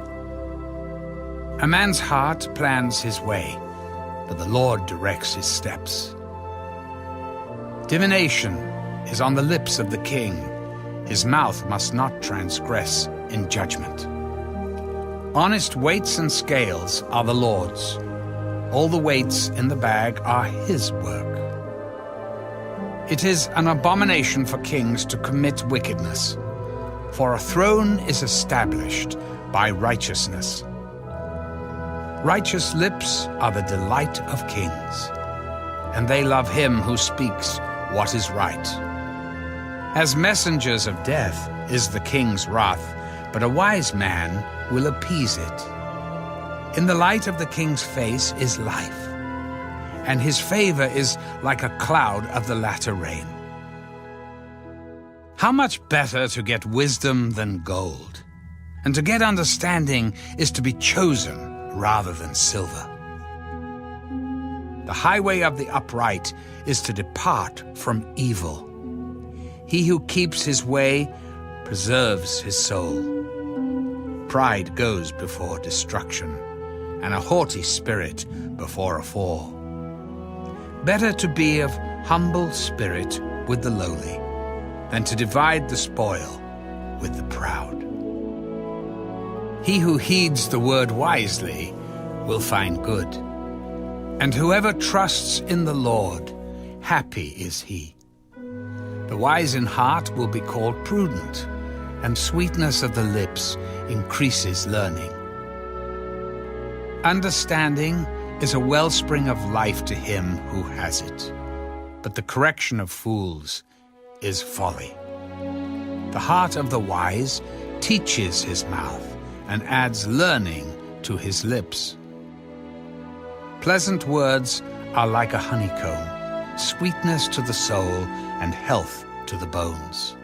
A man's heart plans his way, but the Lord directs his steps. Divination is on the lips of the king. His mouth must not transgress in judgment. Honest weights and scales are the Lord's. All the weights in the bag are his work. It is an abomination for kings to commit wickedness, for a throne is established by righteousness. Righteous lips are the delight of kings, and they love him who speaks what is right. As messengers of death is the king's wrath, but a wise man will appease it. In the light of the king's face is life, and his favor is like a cloud of the latter rain. How much better to get wisdom than gold, and to get understanding is to be chosen rather than silver. The highway of the upright is to depart from evil. He who keeps his way preserves his soul. Pride goes before destruction, and a haughty spirit before a fall. Better to be of humble spirit with the lowly than to divide the spoil with the proud. He who heeds the word wisely will find good, and whoever trusts in the Lord, happy is he. The wise in heart will be called prudent, and sweetness of the lips increases learning. Understanding is a wellspring of life to him who has it, but the correction of fools is folly. The heart of the wise teaches his mouth and adds learning to his lips. Pleasant words are like a honeycomb, sweetness to the soul and health to the bones.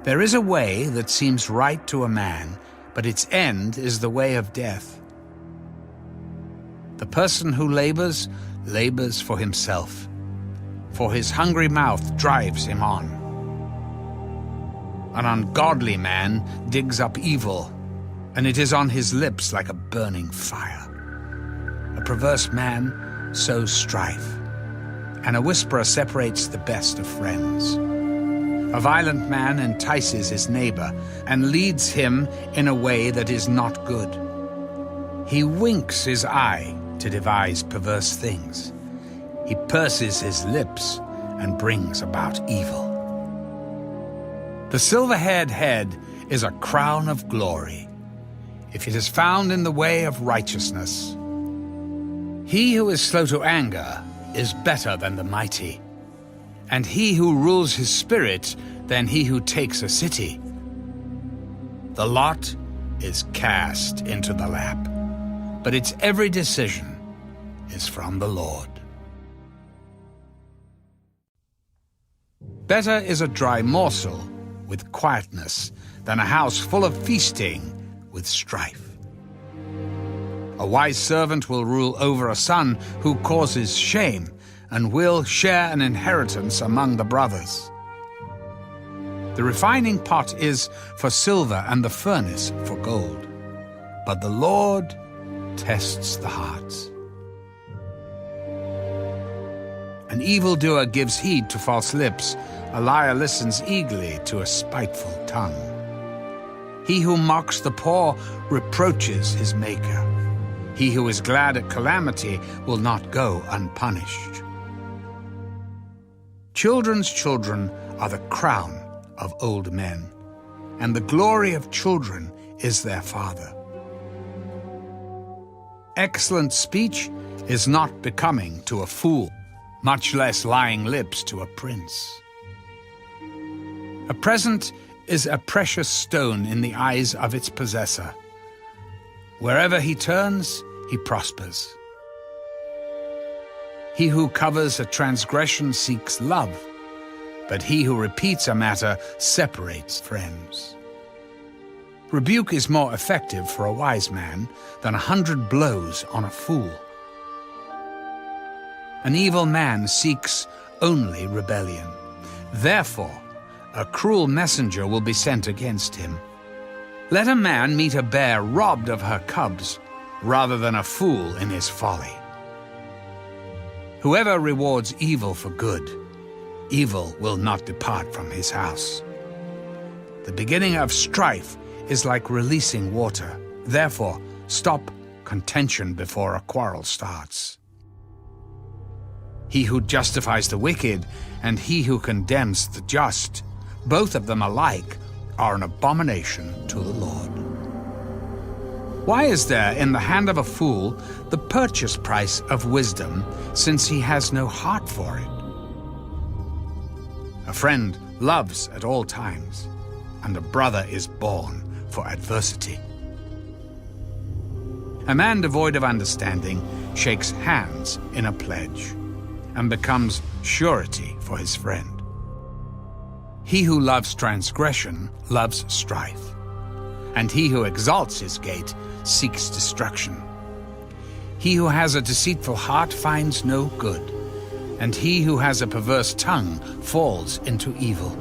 There is a way that seems right to a man, but its end is the way of death. The person who labors for himself, for his hungry mouth drives him on. An ungodly man digs up evil, and it is on his lips like a burning fire. A perverse man sows strife, and a whisperer separates the best of friends. A violent man entices his neighbor and leads him in a way that is not good. He winks his eye to devise perverse things. He purses his lips and brings about evil. The silver-haired head is a crown of glory, if it is found in the way of righteousness. He who is slow to anger is better than the mighty, and he who rules his spirit than he who takes a city. The lot is cast into the lap, but its every decision is from the Lord. Better is a dry morsel with quietness than a house full of feasting with strife. A wise servant will rule over a son who causes shame, and will share an inheritance among the brothers. The refining pot is for silver and the furnace for gold, but the Lord tests the hearts. An evildoer gives heed to false lips, a liar listens eagerly to a spiteful tongue. He who mocks the poor reproaches his maker. He who is glad at calamity will not go unpunished. Children's children are the crown of old men, and the glory of children is their father. Excellent speech is not becoming to a fool, much less lying lips to a prince. A present is a precious stone in the eyes of its possessor. Wherever he turns, he prospers. He who covers a transgression seeks love, but he who repeats a matter separates friends. Rebuke is more effective for a wise man than 100 blows on a fool. An evil man seeks only rebellion. Therefore, a cruel messenger will be sent against him. Let a man meet a bear robbed of her cubs, rather than a fool in his folly. Whoever rewards evil for good, evil will not depart from his house. The beginning of strife is like releasing water. Therefore, stop contention before a quarrel starts. He who justifies the wicked and he who condemns the just, both of them alike, are an abomination to the Lord. Why is there in the hand of a fool the purchase price of wisdom, since he has no heart for it? A friend loves at all times, and a brother is born for adversity. A man devoid of understanding shakes hands in a pledge, and becomes surety for his friend. He who loves transgression loves strife, and he who exalts his gate seeks destruction. He who has a deceitful heart finds no good, and he who has a perverse tongue falls into evil.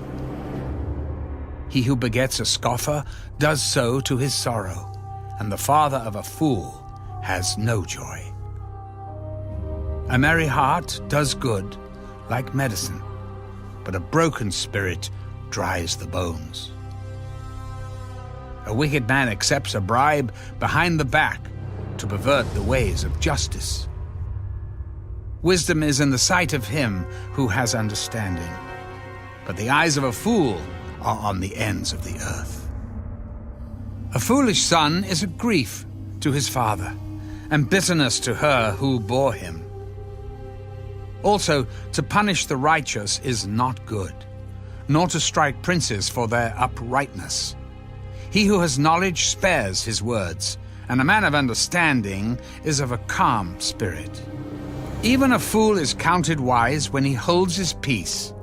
He who begets a scoffer does so to his sorrow, and the father of a fool has no joy. A merry heart does good, like medicine, but a broken spirit dries the bones. A wicked man accepts a bribe behind the back to pervert the ways of justice. Wisdom is in the sight of him who has understanding, but the eyes of a fool are on the ends of the earth. A foolish son is a grief to his father, and bitterness to her who bore him. Also, to punish the righteous is not good, nor to strike princes for their uprightness. He who has knowledge spares his words, and a man of understanding is of a calm spirit. Even a fool is counted wise when he holds his peace.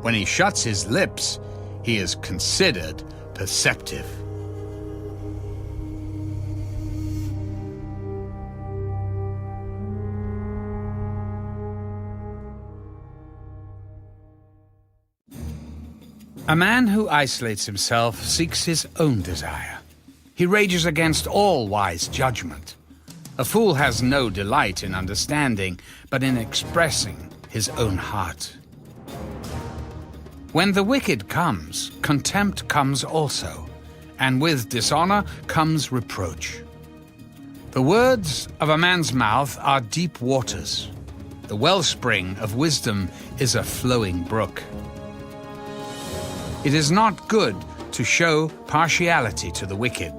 When he shuts his lips, he is considered perceptive. A man who isolates himself seeks his own desire. He rages against all wise judgment. A fool has no delight in understanding, but in expressing his own heart. When the wicked comes, contempt comes also, and with dishonor comes reproach. The words of a man's mouth are deep waters. The wellspring of wisdom is a flowing brook. It is not good to show partiality to the wicked,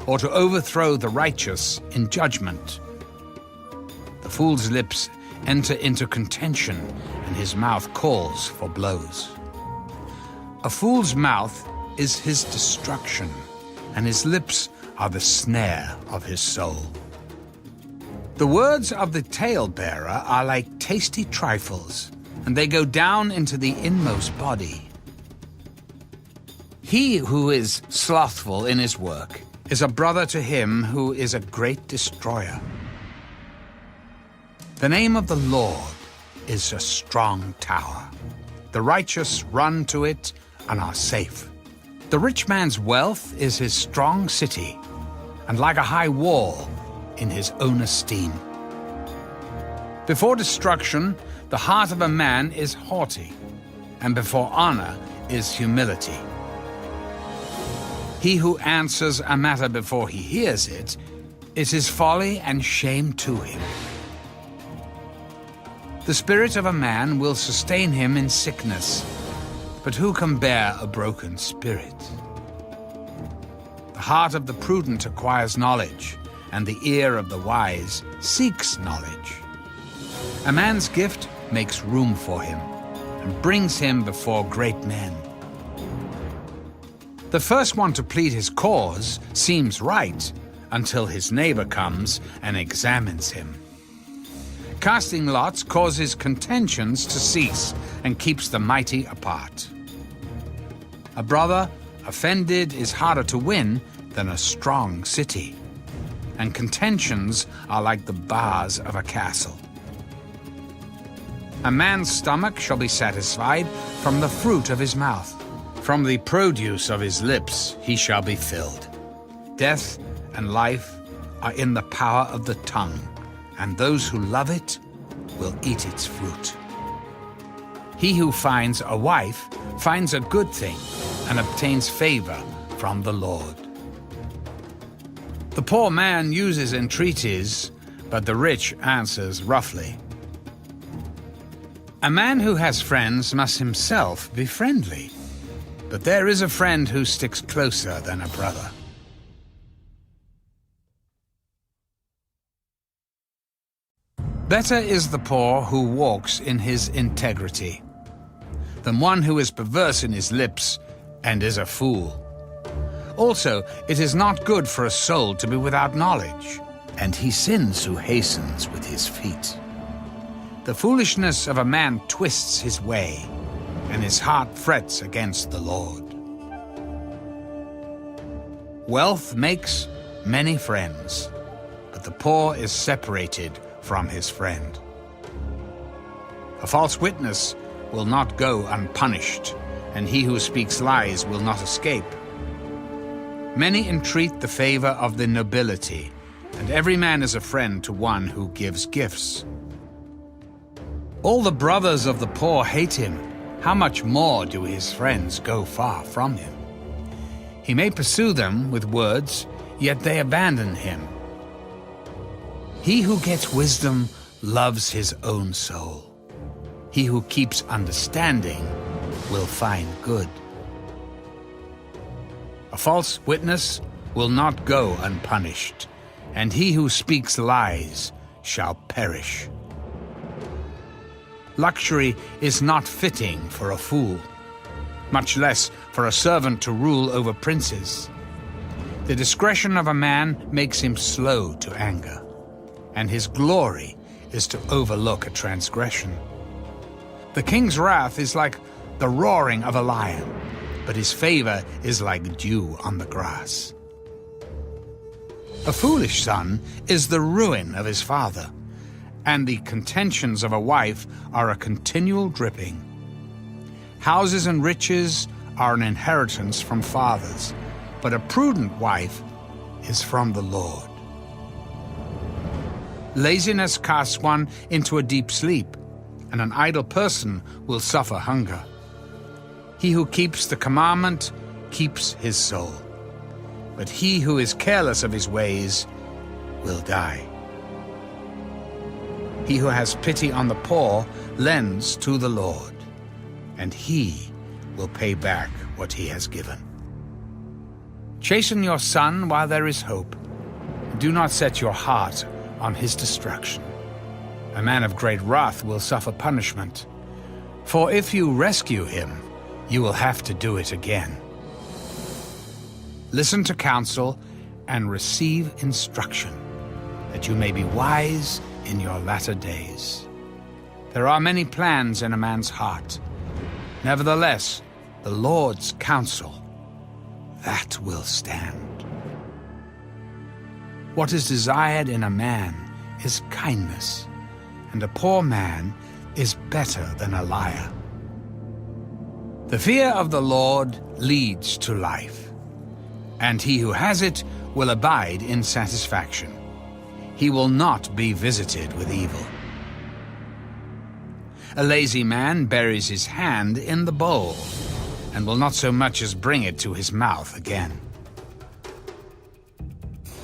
or to overthrow the righteous in judgment. The fool's lips enter into contention, and his mouth calls for blows. A fool's mouth is his destruction, and his lips are the snare of his soul. The words of the talebearer are like tasty trifles, and they go down into the inmost body. He who is slothful in his work is a brother to him who is a great destroyer. The name of the Lord is a strong tower. The righteous run to it and are safe. The rich man's wealth is his strong city, and like a high wall in his own esteem. Before destruction, the heart of a man is haughty, and before honor is humility. He who answers a matter before he hears it, is his folly and shame to him. The spirit of a man will sustain him in sickness, but who can bear a broken spirit? The heart of the prudent acquires knowledge, and the ear of the wise seeks knowledge. A man's gift makes room for him, and brings him before great men. The first one to plead his cause seems right until his neighbor comes and examines him. Casting lots causes contentions to cease and keeps the mighty apart. A brother offended is harder to win than a strong city, and contentions are like the bars of a castle. A man's stomach shall be satisfied from the fruit of his mouth. From the produce of his lips he shall be filled. Death and life are in the power of the tongue, and those who love it will eat its fruit. He who finds a wife finds a good thing and obtains favor from the Lord. The poor man uses entreaties, but the rich answers roughly. A man who has friends must himself be friendly, but there is a friend who sticks closer than a brother. Better is the poor who walks in his integrity than one who is perverse in his lips and is a fool. Also, it is not good for a soul to be without knowledge, and he sins who hastens with his feet. The foolishness of a man twists his way, and his heart frets against the Lord. Wealth makes many friends, but the poor is separated from his friend. A false witness will not go unpunished, and he who speaks lies will not escape. Many entreat the favor of the nobility, and every man is a friend to one who gives gifts. All the brothers of the poor hate him. How much more do his friends go far from him? He may pursue them with words, yet they abandon him. He who gets wisdom loves his own soul. He who keeps understanding will find good. A false witness will not go unpunished, and he who speaks lies shall perish. Luxury is not fitting for a fool, much less for a servant to rule over princes. The discretion of a man makes him slow to anger, and his glory is to overlook a transgression. The king's wrath is like the roaring of a lion, but his favor is like dew on the grass. A foolish son is the ruin of his father, and the contentions of a wife are a continual dripping. Houses and riches are an inheritance from fathers, but a prudent wife is from the Lord. Laziness casts one into a deep sleep, and an idle person will suffer hunger. He who keeps the commandment keeps his soul, but he who is careless of his ways will die. He who has pity on the poor lends to the Lord, and he will pay back what he has given. Chasten your son while there is hope. Do not set your heart on his destruction. A man of great wrath will suffer punishment, for if you rescue him, you will have to do it again. Listen to counsel and receive instruction, that you may be wise in your latter days. There are many plans in a man's heart. Nevertheless, the Lord's counsel, that will stand. What is desired in a man is kindness, and a poor man is better than a liar. The fear of the Lord leads to life, and he who has it will abide in satisfaction. He will not be visited with evil. A lazy man buries his hand in the bowl, and will not so much as bring it to his mouth again.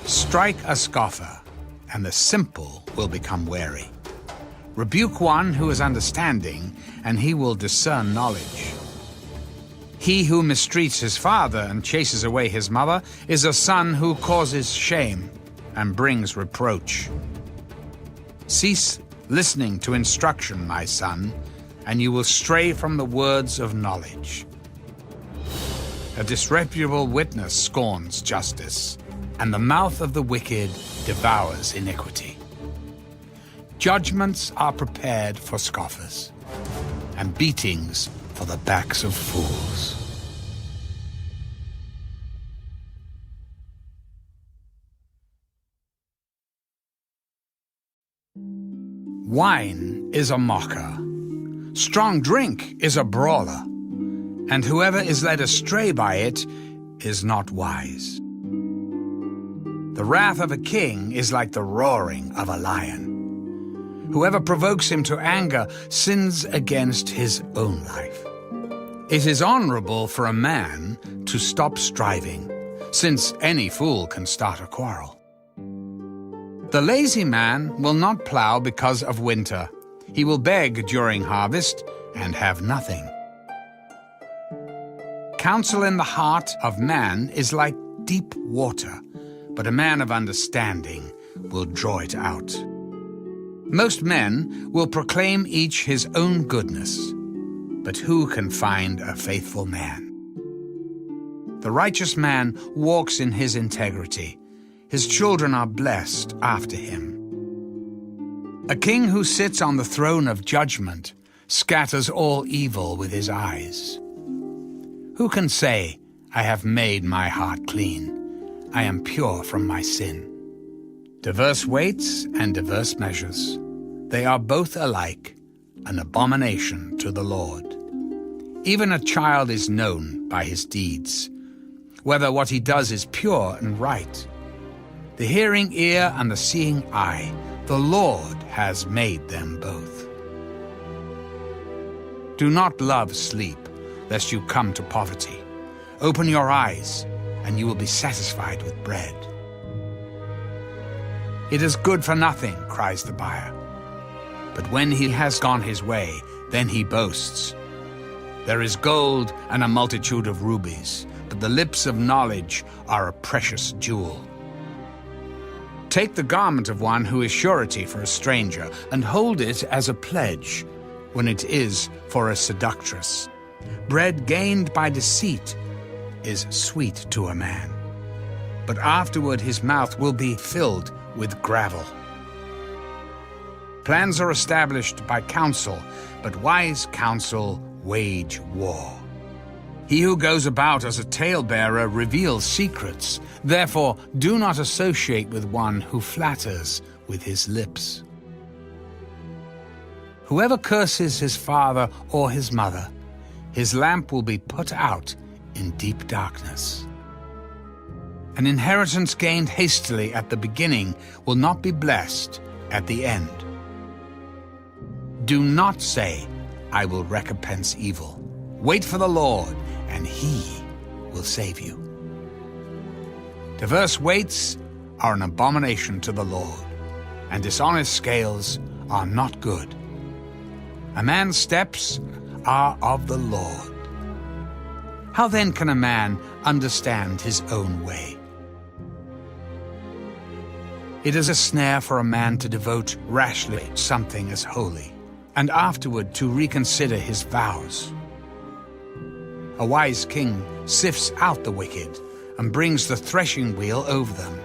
Strike a scoffer, and the simple will become wary. Rebuke one who is understanding, and he will discern knowledge. He who mistreats his father and chases away his mother is a son who causes shame and brings reproach. Cease listening to instruction, my son, and you will stray from the words of knowledge. A disreputable witness scorns justice, and the mouth of the wicked devours iniquity. Judgments are prepared for scoffers, and beatings for the backs of fools. Wine is a mocker, strong drink is a brawler, and whoever is led astray by it is not wise. The wrath of a king is like the roaring of a lion. Whoever provokes him to anger sins against his own life. It is honorable for a man to stop striving, since any fool can start a quarrel. The lazy man will not plow because of winter. He will beg during harvest and have nothing. Counsel in the heart of man is like deep water, but a man of understanding will draw it out. Most men will proclaim each his own goodness, but who can find a faithful man? The righteous man walks in his integrity. His children are blessed after him. A king who sits on the throne of judgment scatters all evil with his eyes. Who can say, I have made my heart clean, I am pure from my sin? Diverse weights and diverse measures, they are both alike, an abomination to the Lord. Even a child is known by his deeds, whether what he does is pure and right. The hearing ear and the seeing eye, the Lord has made them both. Do not love sleep, lest you come to poverty. Open your eyes, and you will be satisfied with bread. It is good for nothing, cries the buyer. But when he has gone his way, then he boasts. There is gold and a multitude of rubies, but the lips of knowledge are a precious jewel. Take the garment of one who is surety for a stranger, and hold it as a pledge, when it is for a seductress. Bread gained by deceit is sweet to a man, but afterward his mouth will be filled with gravel. Plans are established by counsel, but wise counsel wage war. He who goes about as a talebearer reveals secrets. Therefore, do not associate with one who flatters with his lips. Whoever curses his father or his mother, his lamp will be put out in deep darkness. An inheritance gained hastily at the beginning will not be blessed at the end. Do not say, "I will recompense evil." Wait for the Lord, and He will save you. Diverse weights are an abomination to the Lord, and dishonest scales are not good. A man's steps are of the Lord. How then can a man understand his own way? It is a snare for a man to devote rashly something as holy, and afterward to reconsider his vows. A wise king sifts out the wicked and brings the threshing wheel over them.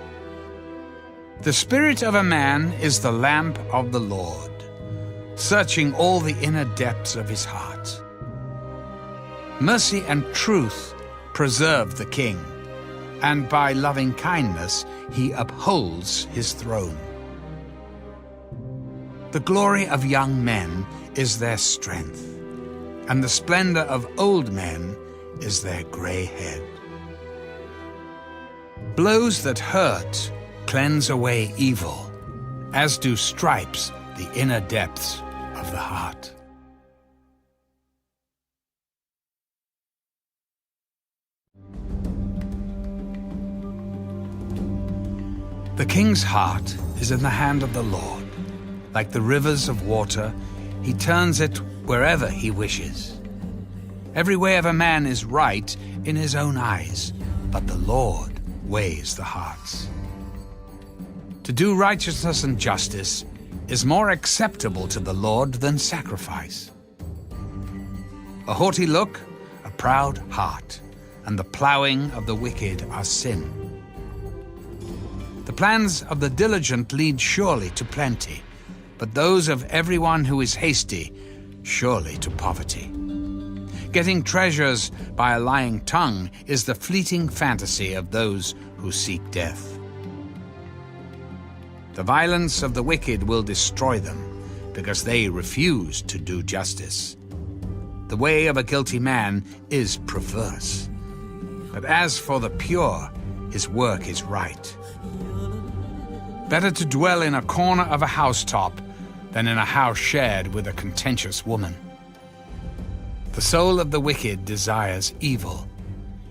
The spirit of a man is the lamp of the Lord, searching all the inner depths of his heart. Mercy and truth preserve the king, and by loving kindness he upholds his throne. The glory of young men is their strength, and the splendor of old men is their gray head. Blows that hurt cleanse away evil, as do stripes the inner depths of the heart. The king's heart is in the hand of the Lord. Like the rivers of water, he turns it wherever he wishes. Every way of a man is right in his own eyes, but the Lord weighs the hearts. To do righteousness and justice is more acceptable to the Lord than sacrifice. A haughty look, a proud heart, and the plowing of the wicked are sin. The plans of the diligent lead surely to plenty, but those of everyone who is hasty surely to poverty. Getting treasures by a lying tongue is the fleeting fantasy of those who seek death. The violence of the wicked will destroy them, because they refuse to do justice. The way of a guilty man is perverse, but as for the pure, his work is right. Better to dwell in a corner of a housetop than in a house shared with a contentious woman. The soul of the wicked desires evil.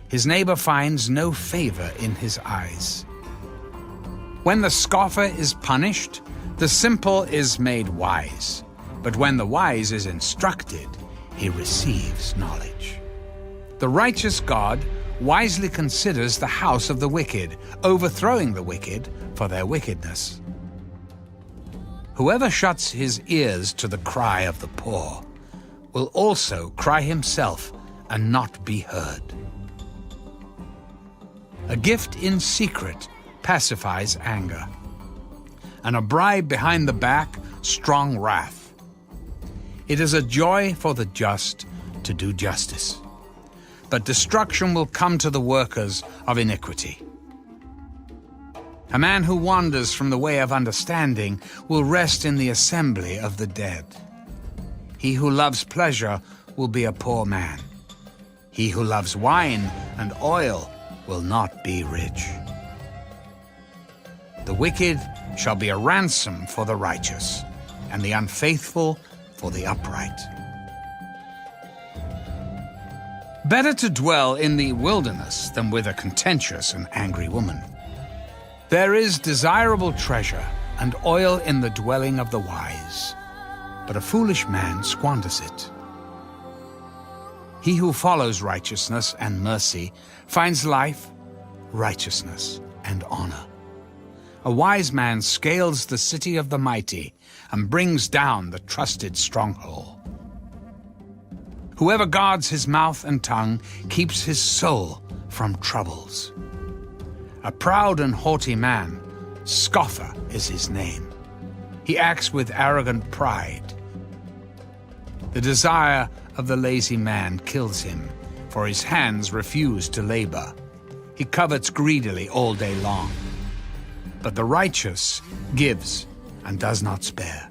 His neighbor finds no favor in his eyes. When the scoffer is punished, the simple is made wise. But when the wise is instructed, he receives knowledge. The righteous God wisely considers the house of the wicked, overthrowing the wicked for their wickedness. Whoever shuts his ears to the cry of the poor will also cry himself and not be heard. A gift in secret pacifies anger, and a bribe behind the back strong wrath. It is a joy for the just to do justice, but destruction will come to the workers of iniquity. A man who wanders from the way of understanding will rest in the assembly of the dead. He who loves pleasure will be a poor man. He who loves wine and oil will not be rich. The wicked shall be a ransom for the righteous, and the unfaithful for the upright. Better to dwell in the wilderness than with a contentious and angry woman. There is desirable treasure and oil in the dwelling of the wise, but a foolish man squanders it. He who follows righteousness and mercy finds life, righteousness, and honor. A wise man scales the city of the mighty and brings down the trusted stronghold. Whoever guards his mouth and tongue keeps his soul from troubles. A proud and haughty man, scoffer is his name. He acts with arrogant pride. The desire of the lazy man kills him, for his hands refuse to labor. He covets greedily all day long. But the righteous gives and does not spare.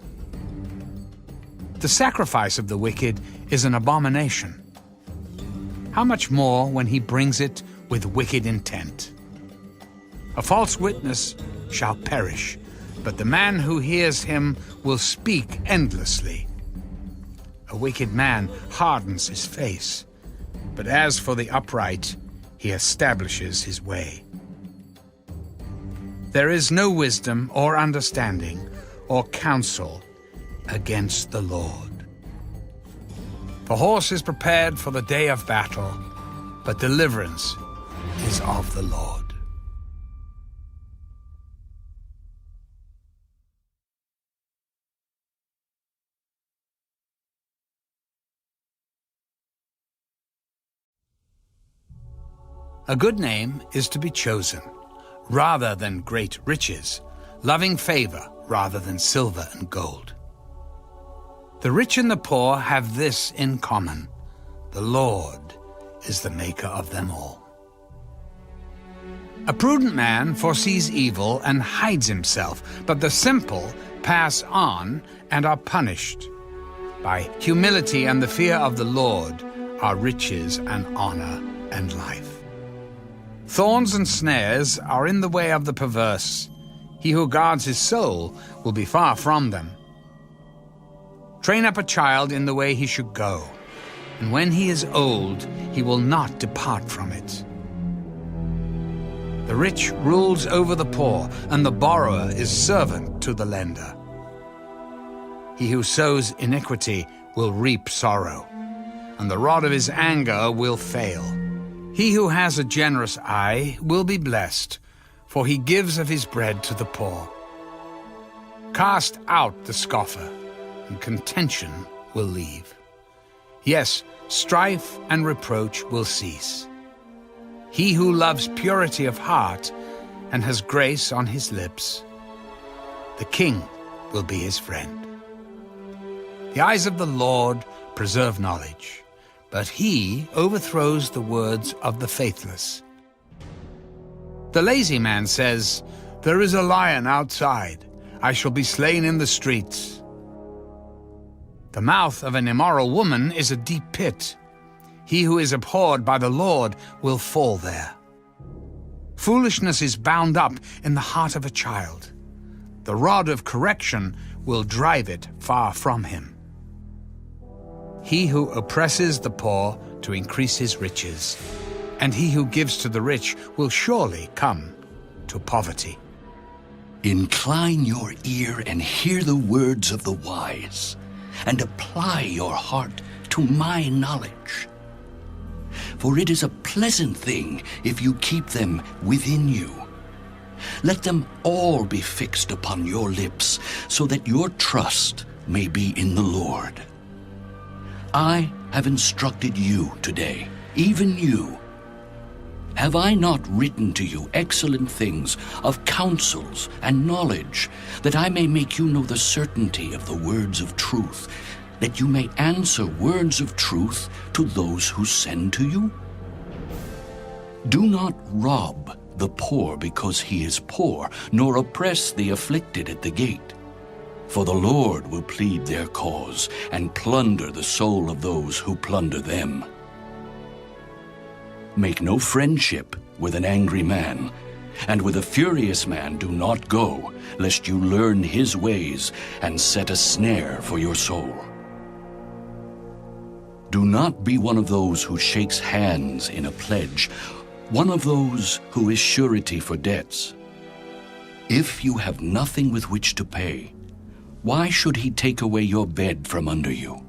The sacrifice of the wicked is an abomination. How much more when he brings it with wicked intent? A false witness shall perish, but the man who hears him will speak endlessly. A wicked man hardens his face, but as for the upright, he establishes his way. There is no wisdom or understanding or counsel against the Lord. The horse is prepared for the day of battle, but deliverance is of the Lord. A good name is to be chosen, rather than great riches, loving favor rather than silver and gold. The rich and the poor have this in common: the Lord is the maker of them all. A prudent man foresees evil and hides himself, but the simple pass on and are punished. By humility and the fear of the Lord are riches and honor and life. Thorns and snares are in the way of the perverse. He who guards his soul will be far from them. Train up a child in the way he should go, and when he is old, he will not depart from it. The rich rules over the poor, and the borrower is servant to the lender. He who sows iniquity will reap sorrow, and the rod of his anger will fail. He who has a generous eye will be blessed, for he gives of his bread to the poor. Cast out the scoffer, and contention will leave. Yes, strife and reproach will cease. He who loves purity of heart and has grace on his lips, the king will be his friend. The eyes of the Lord preserve knowledge, but he overthrows the words of the faithless. The lazy man says, "There is a lion outside. I shall be slain in the streets." The mouth of an immoral woman is a deep pit. He who is abhorred by the Lord will fall there. Foolishness is bound up in the heart of a child. The rod of correction will drive it far from him. He who oppresses the poor to increase his riches, and he who gives to the rich will surely come to poverty. Incline your ear and hear the words of the wise, and apply your heart to my knowledge. For it is a pleasant thing if you keep them within you. Let them all be fixed upon your lips, so that your trust may be in the Lord. I have instructed you today, even you. Have I not written to you excellent things of counsels and knowledge, that I may make you know the certainty of the words of truth, that you may answer words of truth to those who send to you? Do not rob the poor because he is poor, nor oppress the afflicted at the gate. For the Lord will plead their cause and plunder the soul of those who plunder them. Make no friendship with an angry man, and with a furious man do not go, lest you learn his ways and set a snare for your soul. Do not be one of those who shakes hands in a pledge, one of those who is surety for debts. If you have nothing with which to pay, why should he take away your bed from under you?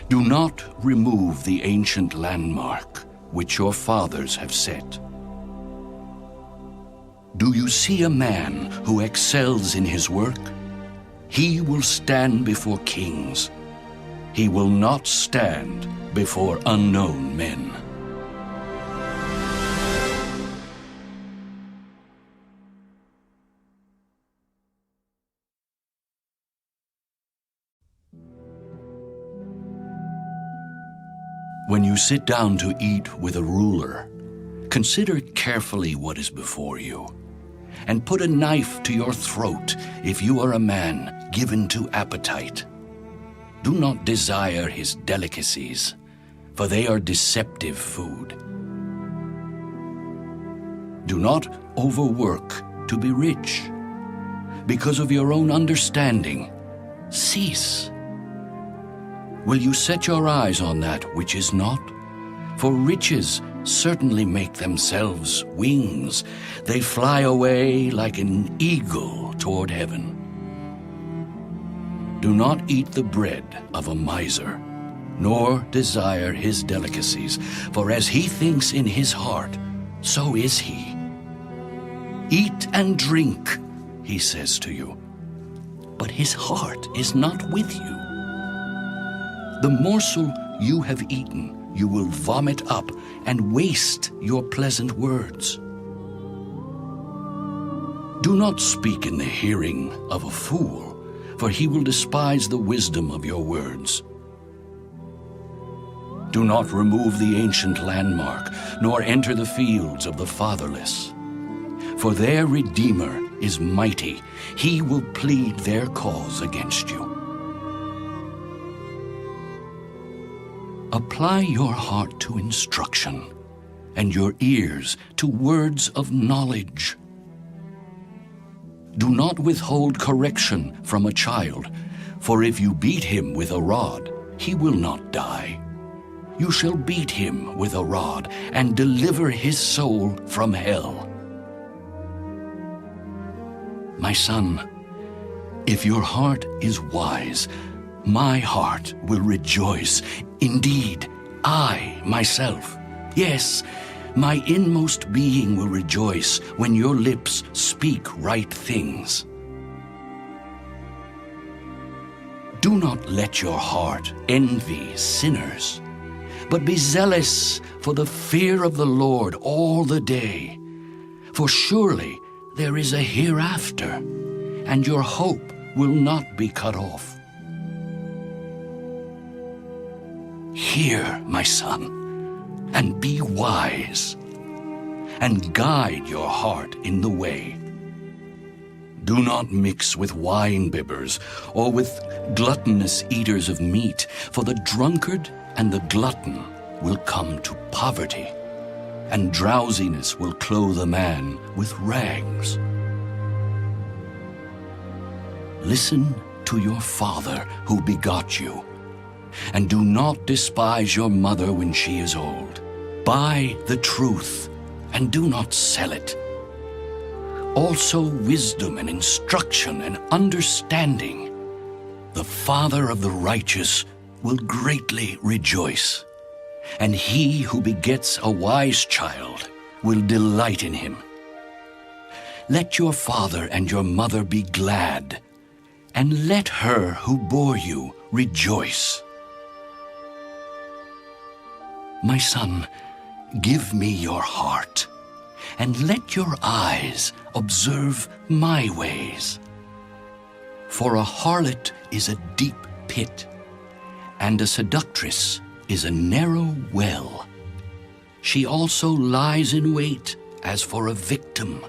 Do not remove the ancient landmark which your fathers have set. Do you see a man who excels in his work? He will stand before kings. He will not stand before unknown men. When you sit down to eat with a ruler, consider carefully what is before you, and put a knife to your throat if you are a man given to appetite. Do not desire his delicacies, for they are deceptive food. Do not overwork to be rich. Because of your own understanding, cease. Will you set your eyes on that which is not? For riches certainly make themselves wings. They fly away like an eagle toward heaven. Do not eat the bread of a miser, nor desire his delicacies, for as he thinks in his heart, so is he. Eat and drink, he says to you, but his heart is not with you. The morsel you have eaten you will vomit up and waste your pleasant words. Do not speak in the hearing of a fool, for he will despise the wisdom of your words. Do not remove the ancient landmark, nor enter the fields of the fatherless. For their Redeemer is mighty. He will plead their cause against you. Apply your heart to instruction, and your ears to words of knowledge. Do not withhold correction from a child, for if you beat him with a rod, he will not die. You shall beat him with a rod and deliver his soul from hell. My son, if your heart is wise, my heart will rejoice. Indeed, I myself, yes, my inmost being will rejoice when your lips speak right things. Do not let your heart envy sinners, but be zealous for the fear of the Lord all the day. For surely there is a hereafter, and your hope will not be cut off. Hear, my son, and be wise, and guide your heart in the way. Do not mix with wine-bibbers or with gluttonous eaters of meat, for the drunkard and the glutton will come to poverty, and drowsiness will clothe a man with rags. Listen to your father who begot you, and do not despise your mother when she is old. Buy the truth, and do not sell it. Also wisdom and instruction and understanding. The father of the righteous will greatly rejoice, and he who begets a wise child will delight in him. Let your father and your mother be glad, and let her who bore you rejoice. My son, give me your heart, and let your eyes observe my ways. For a harlot is a deep pit, and a seductress is a narrow well. She also lies in wait as for a victim,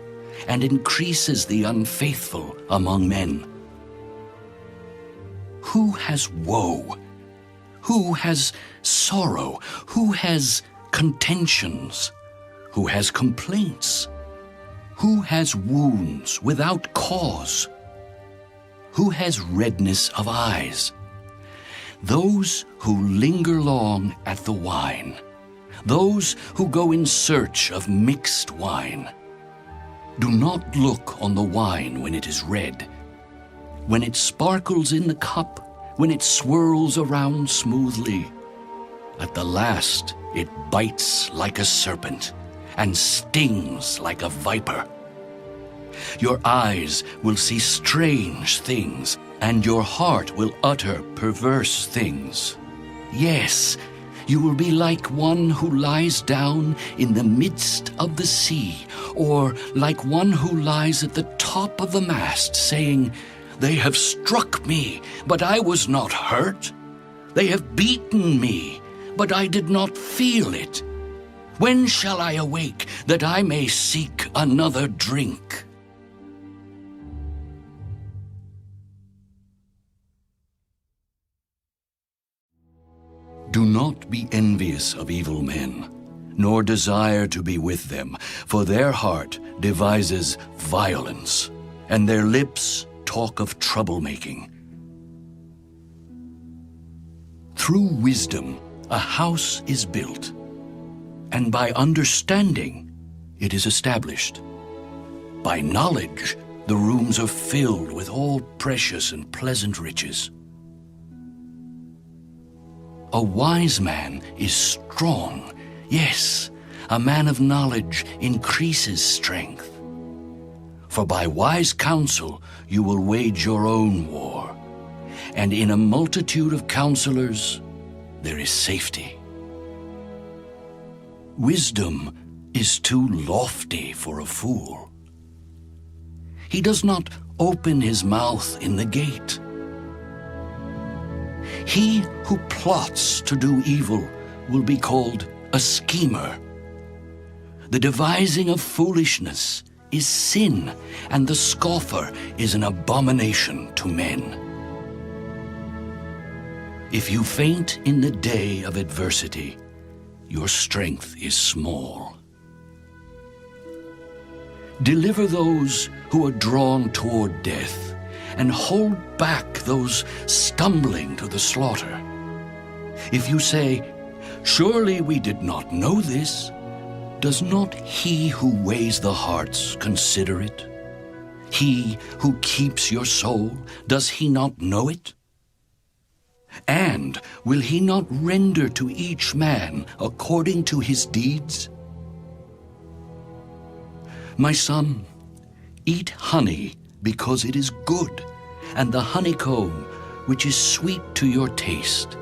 and increases the unfaithful among men. Who has woe? Who has sorrow? Who has contentions? Who has complaints? Who has wounds without cause? Who has redness of eyes? Those who linger long at the wine, those who go in search of mixed wine. Do not look on the wine when it is red, when it sparkles in the cup, when it swirls around smoothly. At the last, it bites like a serpent and stings like a viper. Your eyes will see strange things, and your heart will utter perverse things. Yes, you will be like one who lies down in the midst of the sea, or like one who lies at the top of the mast, saying, "They have struck me, but I was not hurt. They have beaten me, but I did not feel it. When shall I awake, that I may seek another drink?" Do not be envious of evil men, nor desire to be with them, for their heart devises violence, and their lips talk of troublemaking. Through wisdom a house is built, and by understanding it is established. By knowledge the rooms are filled with all precious and pleasant riches. A wise man is strong. Yes, a man of knowledge increases strength. For by wise counsel you will wage your own war, and in a multitude of counselors there is safety. Wisdom is too lofty for a fool. He does not open his mouth in the gate. He who plots to do evil will be called a schemer. The devising of foolishness is sin, and the scoffer is an abomination to men. If you faint in the day of adversity, your strength is small. Deliver those who are drawn toward death, and hold back those stumbling to the slaughter. If you say, "Surely we did not know this," does not he who weighs the hearts consider it? He who keeps your soul, does he not know it? And will he not render to each man according to his deeds? My son, eat honey because it is good, and the honeycomb which is sweet to your taste.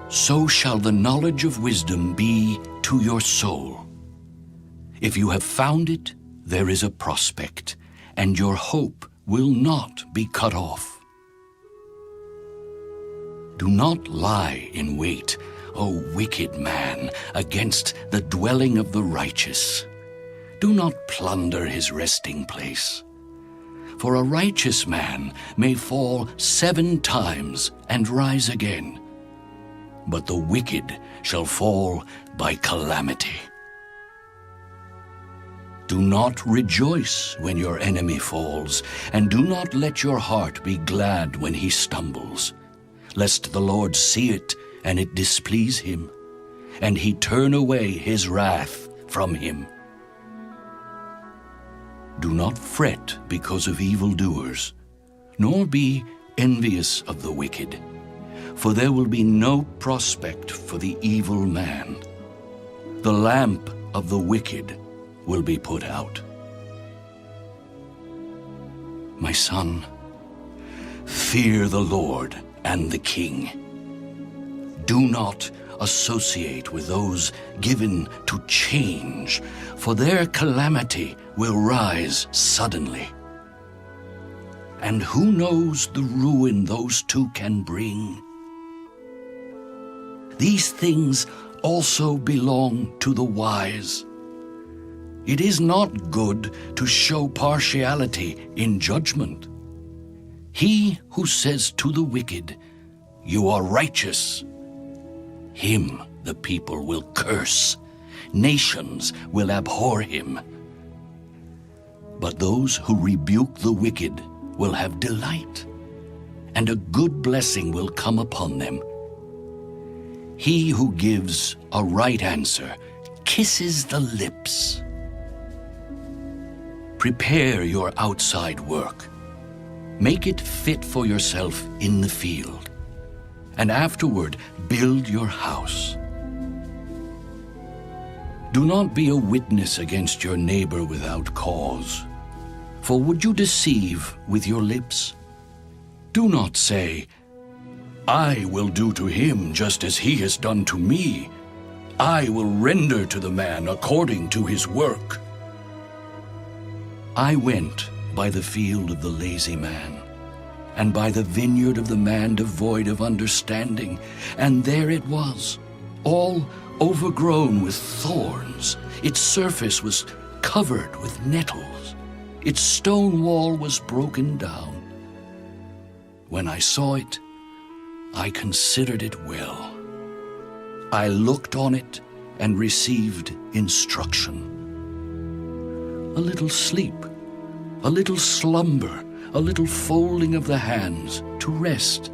So shall the knowledge of wisdom be to your soul. If you have found it, there is a prospect, and your hope will not be cut off. Do not lie in wait, O wicked man, against the dwelling of the righteous. Do not plunder his resting place. For a righteous man may fall 7 times and rise again, but the wicked shall fall by calamity. Do not rejoice when your enemy falls, and do not let your heart be glad when he stumbles, lest the Lord see it and it displease him, and he turn away his wrath from him. Do not fret because of evildoers, nor be envious of the wicked, for there will be no prospect for the evil man. The lamp of the wicked will be put out. My son, fear the Lord and the king. Do not associate with those given to change, for their calamity will rise suddenly. And who knows the ruin those two can bring? These things also belong to the wise. It is not good to show partiality in judgment. He who says to the wicked, "You are righteous," him the people will curse. Nations will abhor him. But those who rebuke the wicked will have delight, and a good blessing will come upon them. He who gives a right answer kisses the lips. Prepare your outside work. Make it fit for yourself in the field, and afterward build your house. Do not be a witness against your neighbor without cause, For would you deceive with your lips? Do not say, I will do to him just as he has done to me. I will render to the man according to his work. I went by the field of the lazy man, and by the vineyard of the man devoid of understanding, and there it was, all overgrown with thorns. Its surface was covered with nettles. Its stone wall was broken down. When I saw it, I considered it well. I looked on it and received instruction. A little sleep, a little slumber, a little folding of the hands to rest.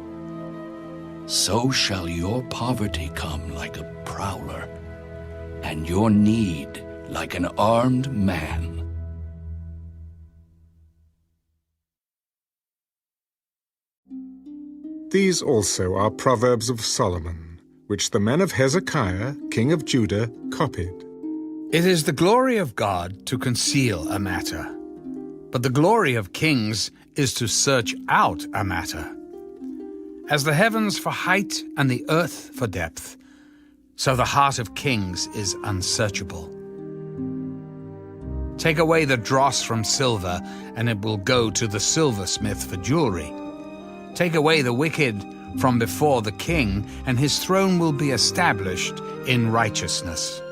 So shall your poverty come like a prowler, and your need like an armed man. These also are Proverbs of Solomon, which the men of Hezekiah, king of Judah, copied. It is the glory of God to conceal a matter, but the glory of kings is to search out a matter. As the heavens for height and the earth for depth, so the heart of kings is unsearchable. Take away the dross from silver, and it will go to the silversmith for jewelry. Take away the wicked from before the king, and his throne will be established in righteousness.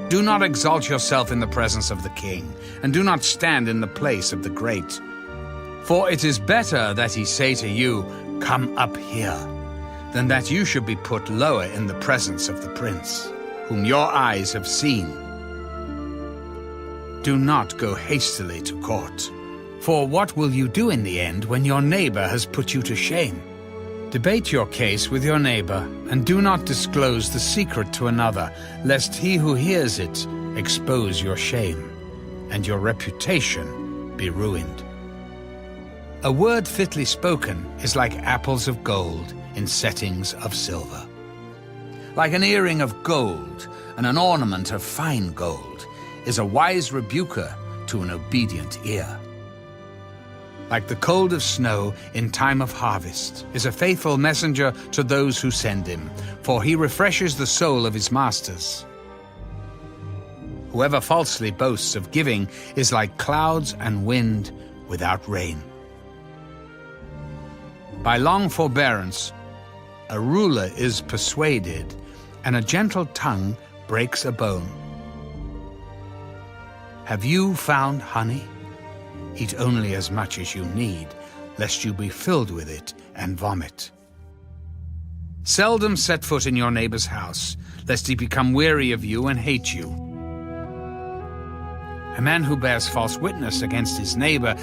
Do not exalt yourself in the presence of the king, and do not stand in the place of the great. For it is better that he say to you, Come up here, than that you should be put lower in the presence of the prince, whom your eyes have seen. Do not go hastily to court, for what will you do in the end when your neighbor has put you to shame? Debate your case with your neighbor, and do not disclose the secret to another, lest he who hears it expose your shame, and your reputation be ruined. A word fitly spoken is like apples of gold in settings of silver. Like an earring of gold and an ornament of fine gold is a wise rebuker to an obedient ear. Like the cold of snow in time of harvest is a faithful messenger to those who send him, for he refreshes the soul of his masters. Whoever falsely boasts of giving is like clouds and wind without rain. By long forbearance, a ruler is persuaded, and a gentle tongue breaks a bone. Have you found honey? Eat only as much as you need, lest you be filled with it and vomit. Seldom set foot in your neighbor's house, lest he become weary of you and hate you. A man who bears false witness against his neighbor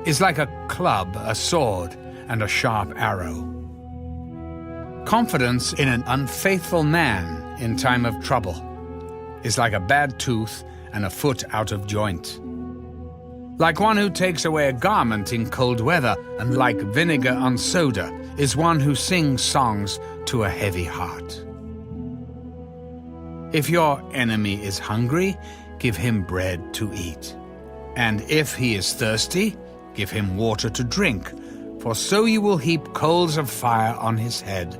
is like a club, a sword, and a sharp arrow. Confidence in an unfaithful man in time of trouble is like a bad tooth and a foot out of joint. Like one who takes away a garment in cold weather, and like vinegar on soda is one who sings songs to a heavy heart. If your enemy is hungry, give him bread to eat. And if he is thirsty, give him water to drink. For so you will heap coals of fire on his head,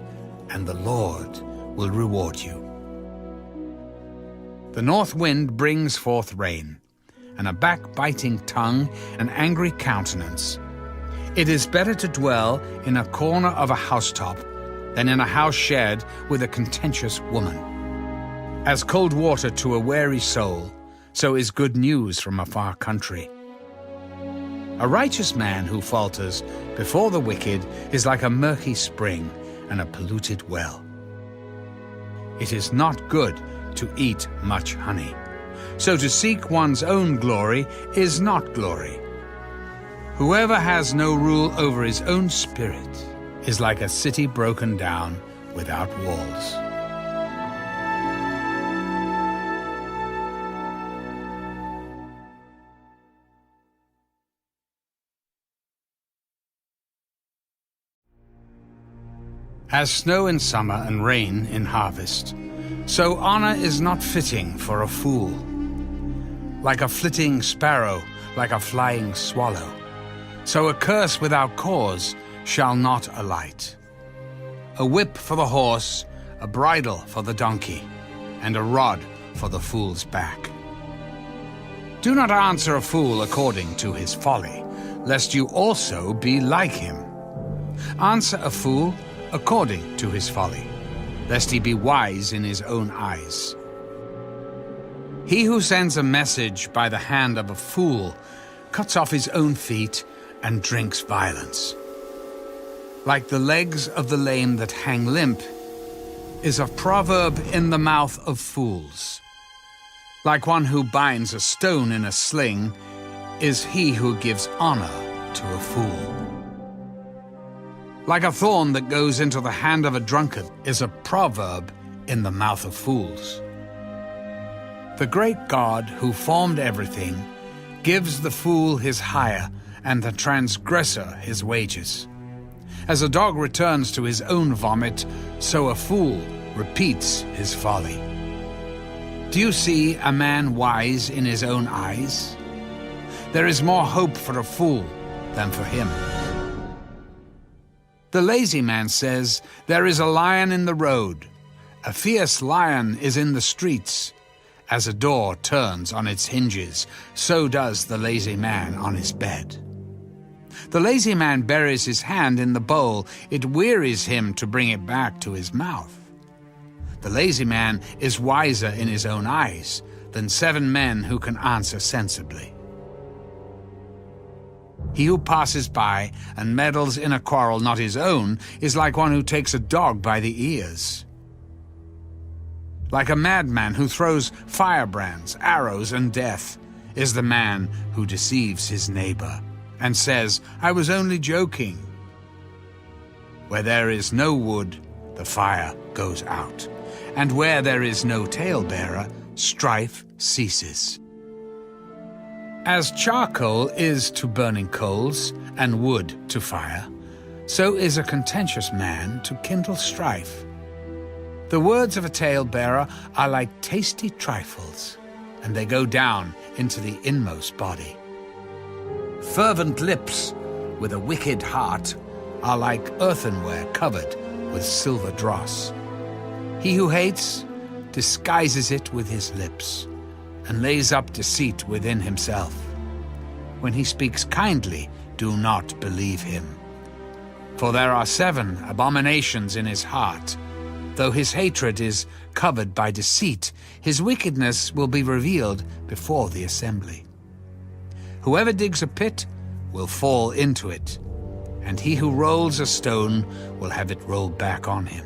and the Lord will reward you. The north wind brings forth rain, and a backbiting tongue, an angry countenance. It is better to dwell in a corner of a housetop than in a house shared with a contentious woman. As cold water to a weary soul, so is good news from a far country. A righteous man who falters before the wicked is like a murky spring and a polluted well. It is not good to eat much honey. So to seek one's own glory is not glory. Whoever has no rule over his own spirit is like a city broken down without walls. As snow in summer and rain in harvest, so honor is not fitting for a fool. Like a flitting sparrow, like a flying swallow. So a curse without cause shall not alight. A whip for the horse, a bridle for the donkey, and a rod for the fool's back. Do not answer a fool according to his folly, lest you also be like him. Answer a fool according to his folly, lest he be wise in his own eyes. He who sends a message by the hand of a fool cuts off his own feet and drinks violence. Like the legs of the lame that hang limp is a proverb in the mouth of fools. Like one who binds a stone in a sling is he who gives honor to a fool. Like a thorn that goes into the hand of a drunkard is a proverb in the mouth of fools. The great God who formed everything gives the fool his hire and the transgressor his wages. As a dog returns to his own vomit, so a fool repeats his folly. Do you see a man wise in his own eyes? There is more hope for a fool than for him. The lazy man says, "There is a lion in the road. A fierce lion is in the streets." As a door turns on its hinges, so does the lazy man on his bed. The lazy man buries his hand in the bowl. It wearies him to bring it back to his mouth. The lazy man is wiser in his own eyes than 7 men who can answer sensibly. He who passes by and meddles in a quarrel not his own is like one who takes a dog by the ears. Like a madman who throws firebrands, arrows, and death is the man who deceives his neighbor and says, "I was only joking." Where there is no wood, the fire goes out, and where there is no talebearer, strife ceases. As charcoal is to burning coals, and wood to fire, so is a contentious man to kindle strife. The words of a talebearer are like tasty trifles, and they go down into the inmost body. Fervent lips with a wicked heart are like earthenware covered with silver dross. He who hates disguises it with his lips, and lays up deceit within himself. When he speaks kindly, do not believe him. For there are 7 abominations in his heart. Though his hatred is covered by deceit, his wickedness will be revealed before the assembly. Whoever digs a pit will fall into it, and he who rolls a stone will have it rolled back on him.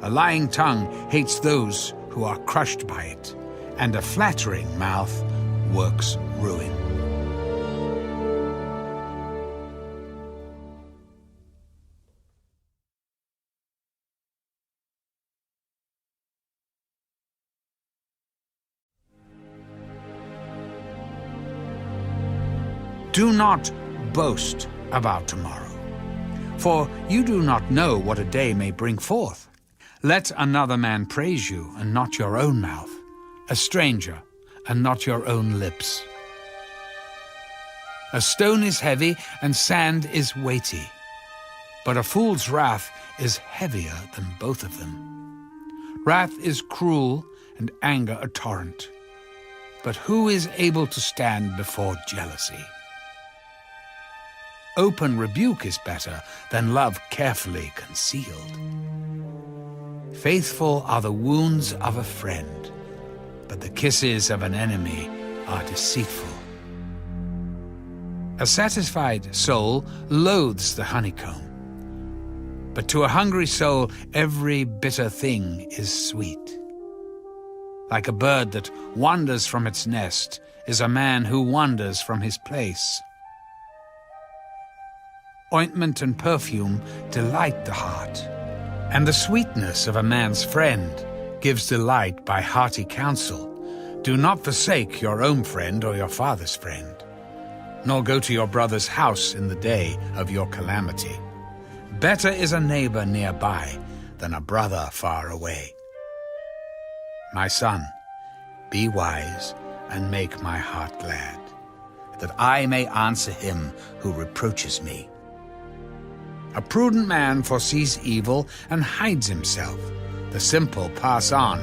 A lying tongue hates those who are crushed by it, and a flattering mouth works ruin. Do not boast about tomorrow, for you do not know what a day may bring forth. Let another man praise you, and not your own mouth, a stranger, and not your own lips. A stone is heavy, and sand is weighty, but a fool's wrath is heavier than both of them. Wrath is cruel, and anger a torrent, but who is able to stand before jealousy? Open rebuke is better than love carefully concealed. Faithful are the wounds of a friend, but the kisses of an enemy are deceitful. A satisfied soul loathes the honeycomb, but to a hungry soul every bitter thing is sweet. Like a bird that wanders from its nest is a man who wanders from his place. Ointment and perfume delight the heart, and the sweetness of a man's friend gives delight by hearty counsel. Do not forsake your own friend or your father's friend, nor go to your brother's house in the day of your calamity. Better is a neighbor nearby than a brother far away. My son, be wise and make my heart glad. that I may answer him who reproaches me. A prudent man foresees evil and hides himself. The simple pass on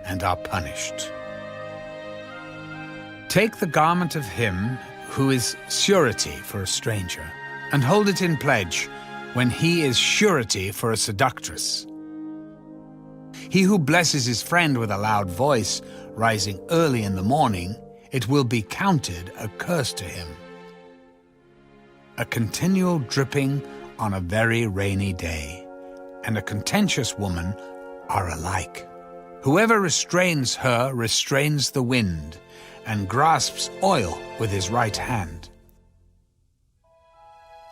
and are punished. Take the garment of him who is surety for a stranger, and hold it in pledge when he is surety for a seductress. He who blesses his friend with a loud voice, rising early in the morning, it will be counted a curse to him. A continual dripping on a very rainy day, and a contentious woman are alike. Whoever restrains her restrains the wind, and grasps oil with his right hand.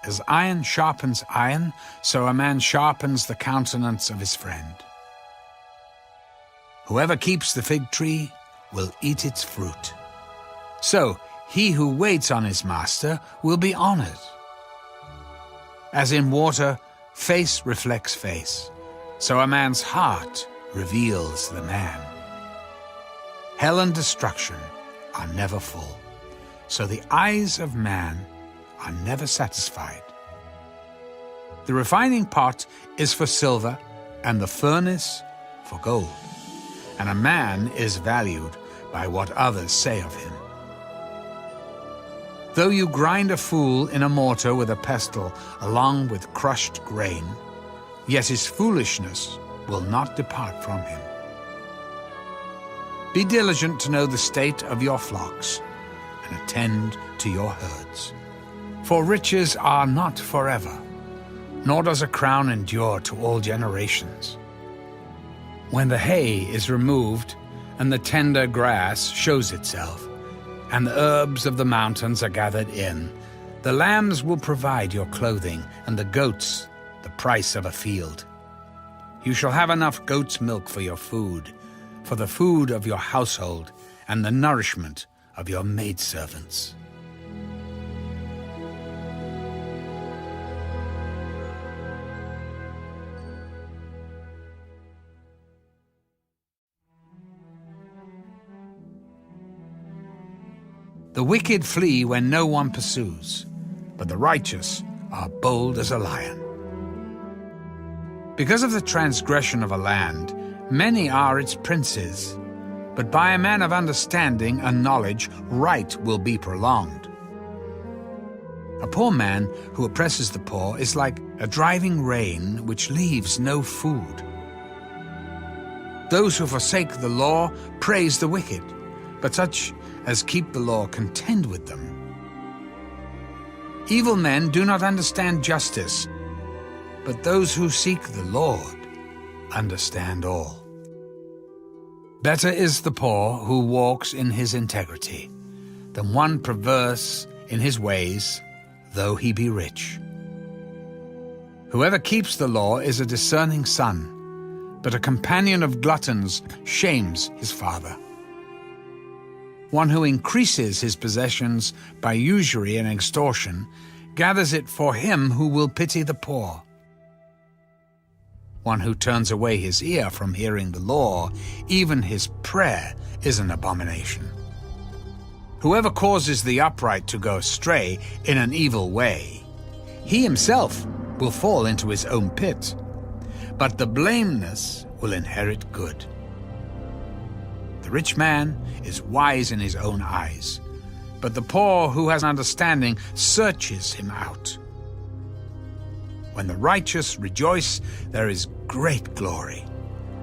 As iron sharpens iron, so a man sharpens the countenance of his friend. Whoever keeps the fig tree will eat its fruit. So he who waits on his master will be honored. As in water, face reflects face, so a man's heart reveals the man. Hell and destruction are never full, so the eyes of man are never satisfied. The refining pot is for silver, and the furnace for gold, and a man is valued by what others say of him. Though you grind a fool in a mortar with a pestle along with crushed grain, yet his foolishness will not depart from him. Be diligent to know the state of your flocks, and attend to your herds. For riches are not forever, nor does a crown endure to all generations. When the hay is removed, and the tender grass shows itself, and the herbs of the mountains are gathered in, the lambs will provide your clothing, and the goats the price of a field. You shall have enough goat's milk for your food, for the food of your household, and the nourishment of your maidservants. The wicked flee when no one pursues, but the righteous are bold as a lion. Because of the transgression of a land, many are its princes, but by a man of understanding and knowledge, right will be prolonged. A poor man who oppresses the poor is like a driving rain which leaves no food. Those who forsake the law praise the wicked, but such as keep the law contend with them. Evil men do not understand justice, but those who seek the Lord understand all. Better is the poor who walks in his integrity than one perverse in his ways, though he be rich. Whoever keeps the law is a discerning son, but a companion of gluttons shames his father. One who increases his possessions by usury and extortion gathers it for him who will pity the poor. One who turns away his ear from hearing the law, even his prayer is an abomination. Whoever causes the upright to go astray in an evil way, he himself will fall into his own pit, but the blameless will inherit good. The rich man is wise in his own eyes, but the poor who has understanding searches him out. When the righteous rejoice, there is great glory,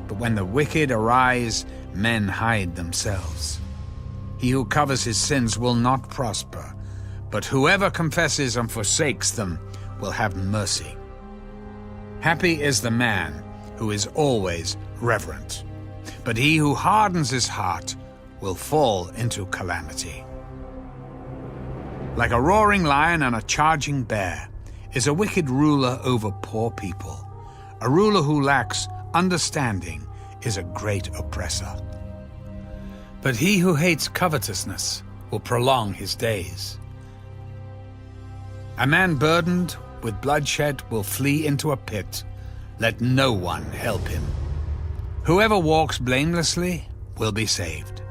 but when the wicked arise, men hide themselves. He who covers his sins will not prosper, but whoever confesses and forsakes them will have mercy. Happy is the man who is always reverent, but he who hardens his heart will fall into calamity. Like a roaring lion and a charging bear is a wicked ruler over poor people. A ruler who lacks understanding is a great oppressor. But he who hates covetousness will prolong his days. A man burdened with bloodshed will flee into a pit. Let no one help him. Whoever walks blamelessly will be saved,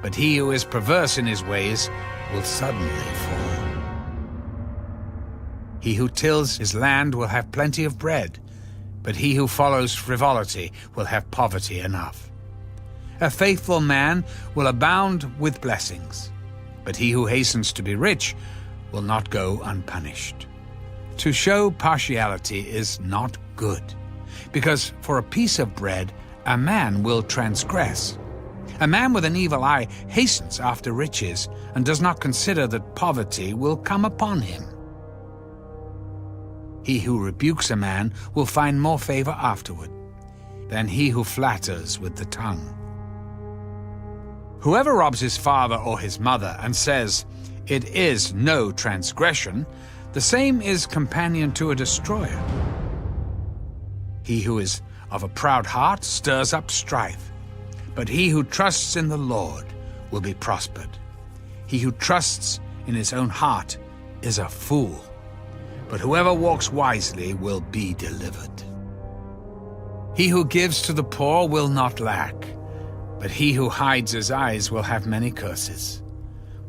but he who is perverse in his ways will suddenly fall. He who tills his land will have plenty of bread, but he who follows frivolity will have poverty enough. A faithful man will abound with blessings, but he who hastens to be rich will not go unpunished. To show partiality is not good, because for a piece of bread a man will transgress. A man with an evil eye hastens after riches and does not consider that poverty will come upon him. He who rebukes a man will find more favor afterward than he who flatters with the tongue. Whoever robs his father or his mother and says, "It is no transgression," the same is companion to a destroyer. He who is of a proud heart stirs up strife, but he who trusts in the Lord will be prospered. He who trusts in his own heart is a fool, but whoever walks wisely will be delivered. He who gives to the poor will not lack, but he who hides his eyes will have many curses.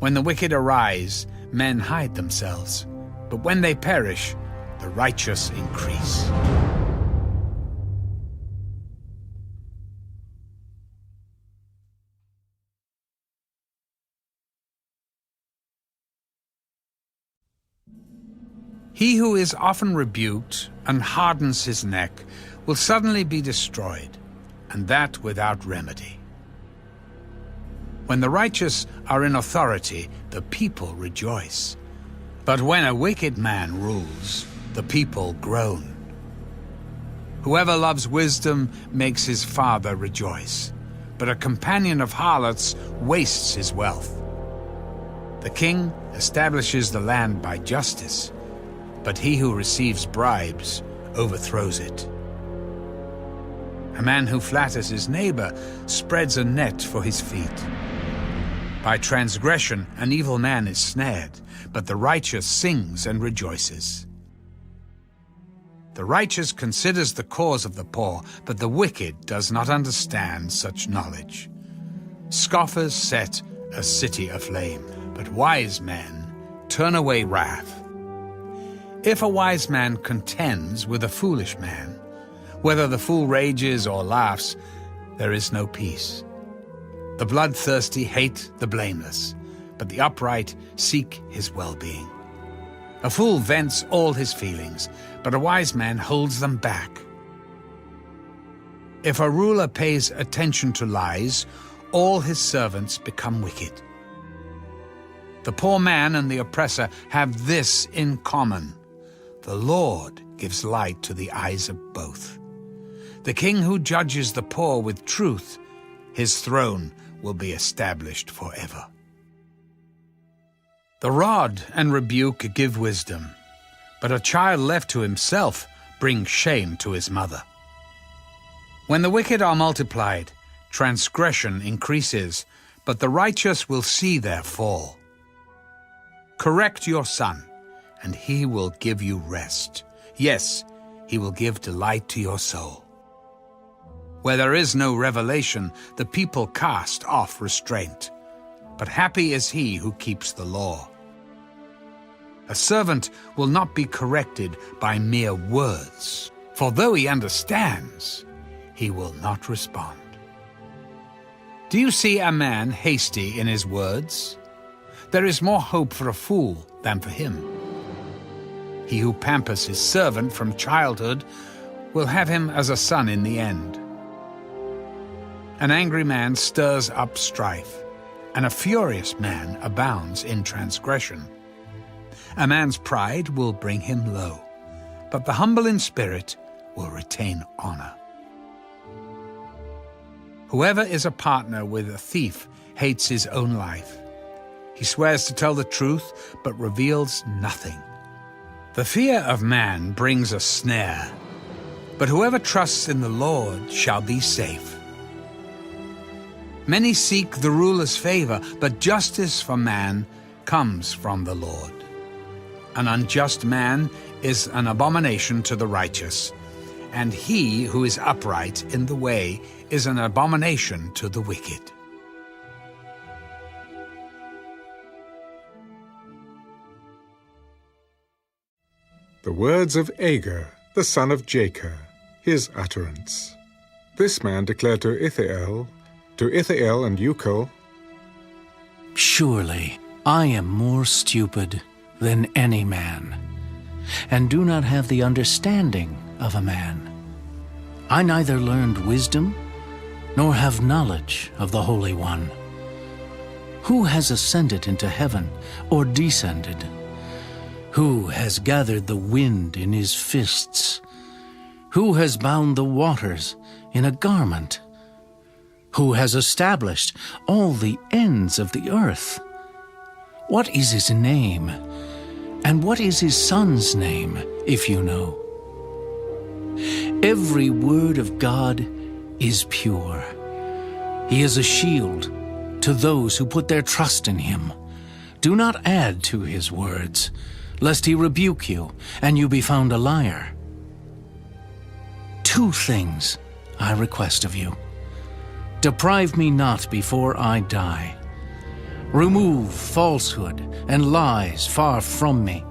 When the wicked arise, men hide themselves, but when they perish, the righteous increase. He who is often rebuked and hardens his neck will suddenly be destroyed, and that without remedy. When the righteous are in authority, the people rejoice. But when a wicked man rules, the people groan. Whoever loves wisdom makes his father rejoice, but a companion of harlots wastes his wealth. The king establishes the land by justice, but he who receives bribes overthrows it. A man who flatters his neighbor spreads a net for his feet. By transgression an evil man is snared, but the righteous sings and rejoices. The righteous considers the cause of the poor, but the wicked does not understand such knowledge. Scoffers set a city aflame, but wise men turn away wrath. If a wise man contends with a foolish man, whether the fool rages or laughs, there is no peace. The bloodthirsty hate the blameless, but the upright seek his well-being. A fool vents all his feelings, but a wise man holds them back. If a ruler pays attention to lies, all his servants become wicked. The poor man and the oppressor have this in common: the Lord gives light to the eyes of both. The king who judges the poor with truth, his throne will be established forever. The rod and rebuke give wisdom, but a child left to himself brings shame to his mother. When the wicked are multiplied, transgression increases, but the righteous will see their fall. Correct your son, and he will give you rest. Yes, he will give delight to your soul. Where there is no revelation, the people cast off restraint, but happy is he who keeps the law. A servant will not be corrected by mere words, for though he understands, he will not respond. Do you see a man hasty in his words? There is more hope for a fool than for him. He who pampers his servant from childhood will have him as a son in the end. An angry man stirs up strife, and a furious man abounds in transgression. A man's pride will bring him low, but the humble in spirit will retain honor. Whoever is a partner with a thief hates his own life. He swears to tell the truth, but reveals nothing. The fear of man brings a snare, but whoever trusts in the Lord shall be safe. Many seek the ruler's favor, but justice for man comes from the Lord. An unjust man is an abomination to the righteous, and he who is upright in the way is an abomination to the wicked. the words of Agur, the son of Jacob, his utterance. This man declared to Ithiel and Ucal, Surely I am more stupid than any man, and do not have the understanding of a man. I neither learned wisdom, nor have knowledge of the Holy One. Who has ascended into heaven, or descended? Who has gathered the wind in his fists? Who has bound the waters in a garment? Who has established all the ends of the earth? What is his name? And what is his son's name, if you know? Every word of God is pure. He is a shield to those who put their trust in him. Do not add to his words, lest he rebuke you, and you be found a liar. 2 things I request of you. Deprive me not before I die. Remove falsehood and lies far from me.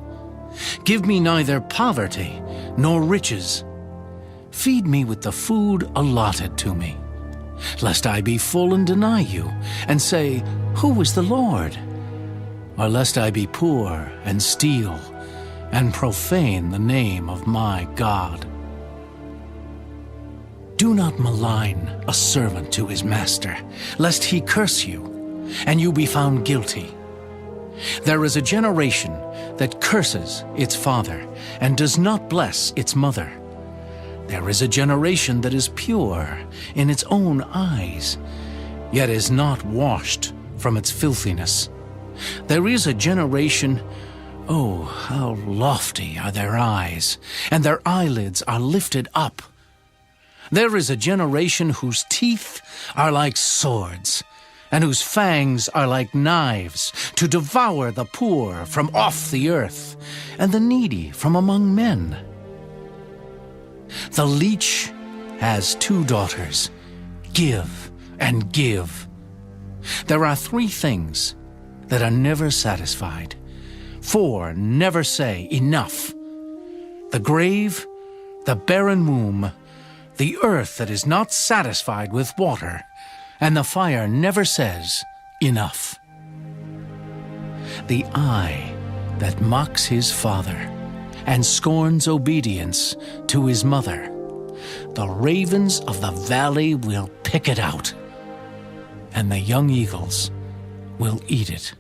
Give me neither poverty nor riches. Feed me with the food allotted to me, lest I be full and deny you, and say, Who is the Lord? Or lest I be poor and steal, and profane the name of my God. Do not malign a servant to his master, lest he curse you, and you be found guilty. There is a generation that curses its father, and does not bless its mother. There is a generation that is pure in its own eyes, yet is not washed from its filthiness. There is a generation, oh, how lofty are their eyes, and their eyelids are lifted up. There is a generation whose teeth are like swords, and whose fangs are like knives, to devour the poor from off the earth, and the needy from among men. The leech has 2 daughters. Give and give. There are 3 things that are never satisfied. 4 never say enough. The grave, the barren womb, the earth that is not satisfied with water, and the fire never says enough. The eye that mocks his father and scorns obedience to his mother, the ravens of the valley will pick it out, and the young eagles will eat it.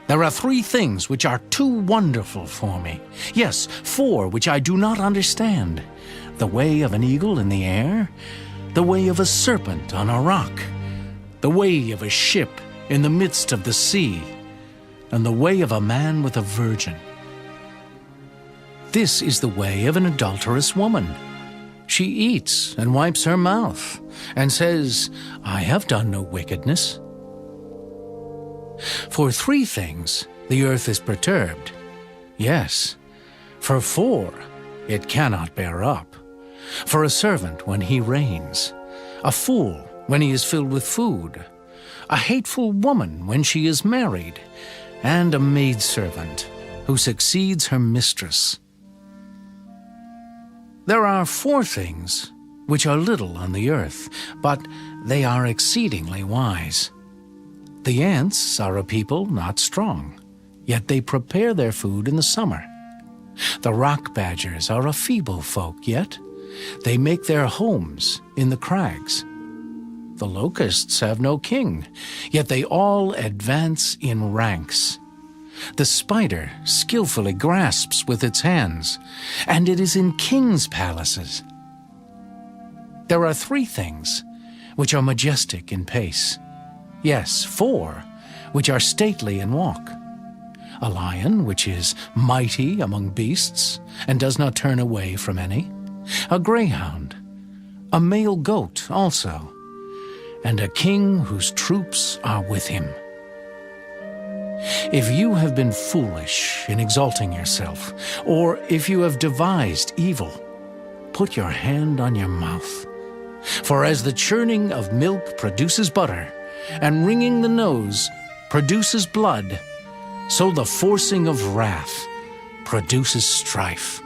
There are 3 things which are too wonderful for me. Yes, 4 which I do not understand. The way of an eagle in the air, the way of a serpent on a rock, the way of a ship in the midst of the sea, and the way of a man with a virgin. This is the way of an adulterous woman. She eats and wipes her mouth, and says, I have done no wickedness. For 3 things the earth is perturbed. Yes, for 4 it cannot bear up. For a servant when he reigns, a fool when he is filled with food, a hateful woman when she is married, and a maidservant who succeeds her mistress. There are 4 things which are little on the earth, but they are exceedingly wise. The ants are a people not strong, yet they prepare their food in the summer. The rock badgers are a feeble folk, yet they make their homes in the crags. The locusts have no king, yet they all advance in ranks. The spider skillfully grasps with its hands, and it is in kings' palaces. There are 3 things which are majestic in pace. Yes, 4 which are stately in walk. A lion which is mighty among beasts, and does not turn away from any. A greyhound, a male goat also, and a king whose troops are with him. If you have been foolish in exalting yourself, or if you have devised evil, put your hand on your mouth. For as the churning of milk produces butter, and wringing the nose produces blood, so the forcing of wrath produces strife.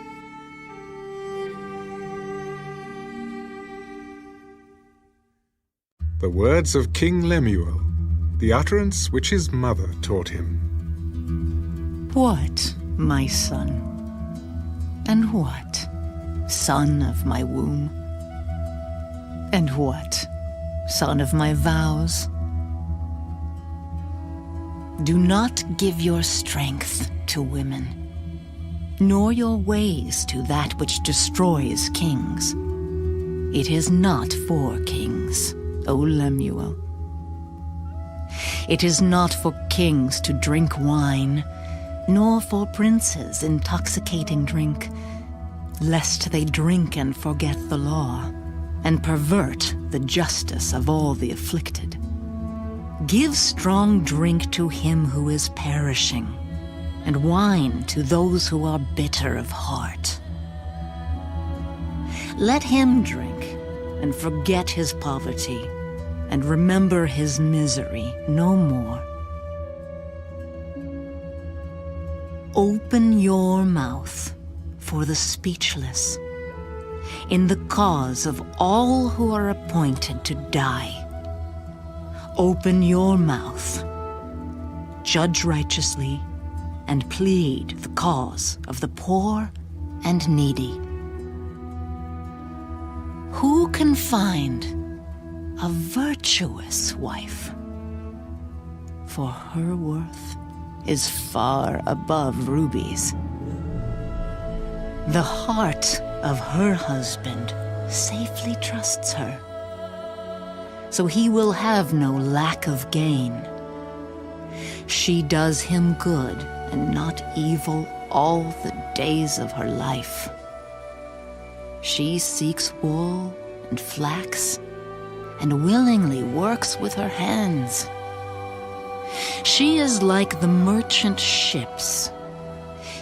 The words of King Lemuel, the utterance which his mother taught him. What, my son? And what, son of my womb? And what, son of my vows? Do not give your strength to women, nor your ways to that which destroys kings. It is not for kings, O Lemuel. It is not for kings to drink wine, nor for princes intoxicating drink, lest they drink and forget the law, and pervert the justice of all the afflicted. Give strong drink to him who is perishing, and wine to those who are bitter of heart. Let him drink and forget his poverty, and remember his misery no more. Open your mouth for the speechless, in the cause of all who are appointed to die. Open your mouth, judge righteously, and plead the cause of the poor and needy. Who can find a virtuous wife? For her worth is far above rubies. The heart of her husband safely trusts her, so he will have no lack of gain. She does him good and not evil all the days of her life. She seeks wool and flax, and willingly works with her hands. She is like the merchant ships.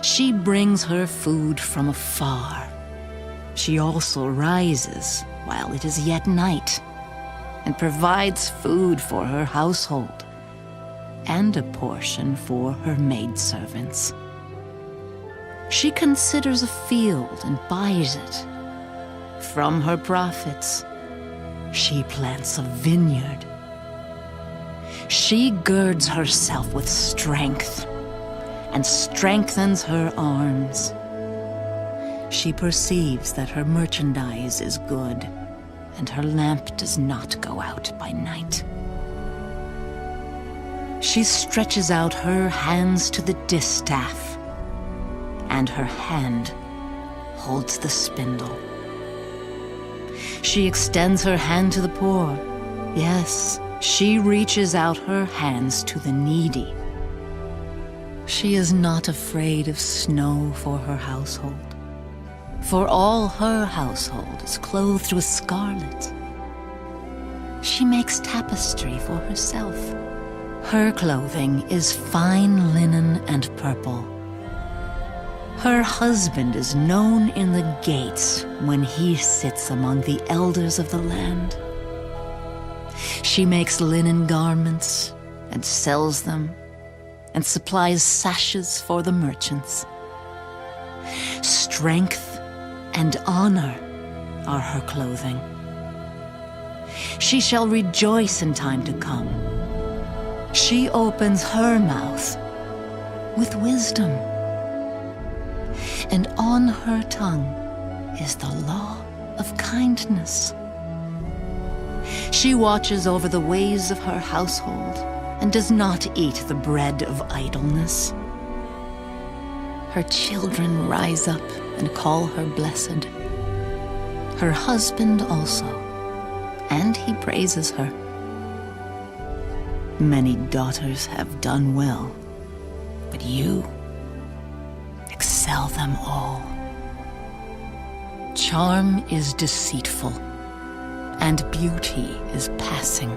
She brings her food from afar. She also rises while it is yet night, and provides food for her household, and a portion for her maidservants. She considers a field and buys it. From her profits, she plants a vineyard. She girds herself with strength and strengthens her arms. She perceives that her merchandise is good, and her lamp does not go out by night. She stretches out her hands to the distaff, and her hand holds the spindle. She extends her hand to the poor. Yes, she reaches out her hands to the needy. She is not afraid of snow for her household, for all her household is clothed with scarlet. She makes tapestry for herself. Her clothing is fine linen and purple. Her husband is known in the gates when he sits among the elders of the land. She makes linen garments and sells them, and supplies sashes for the merchants. Strength and honor are her clothing. She shall rejoice in time to come. She opens her mouth with wisdom, and on her tongue is the law of kindness. She watches over the ways of her household and does not eat the bread of idleness. Her children rise up and call her blessed. Her husband also, and he praises her. Many daughters have done well, but you excel them all. Charm is deceitful, and beauty is passing.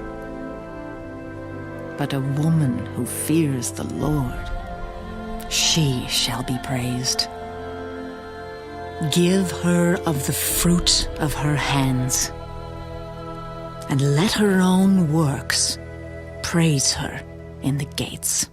But a woman who fears the Lord, she shall be praised. Give her of the fruit of her hands, and let her own works praise her in the gates.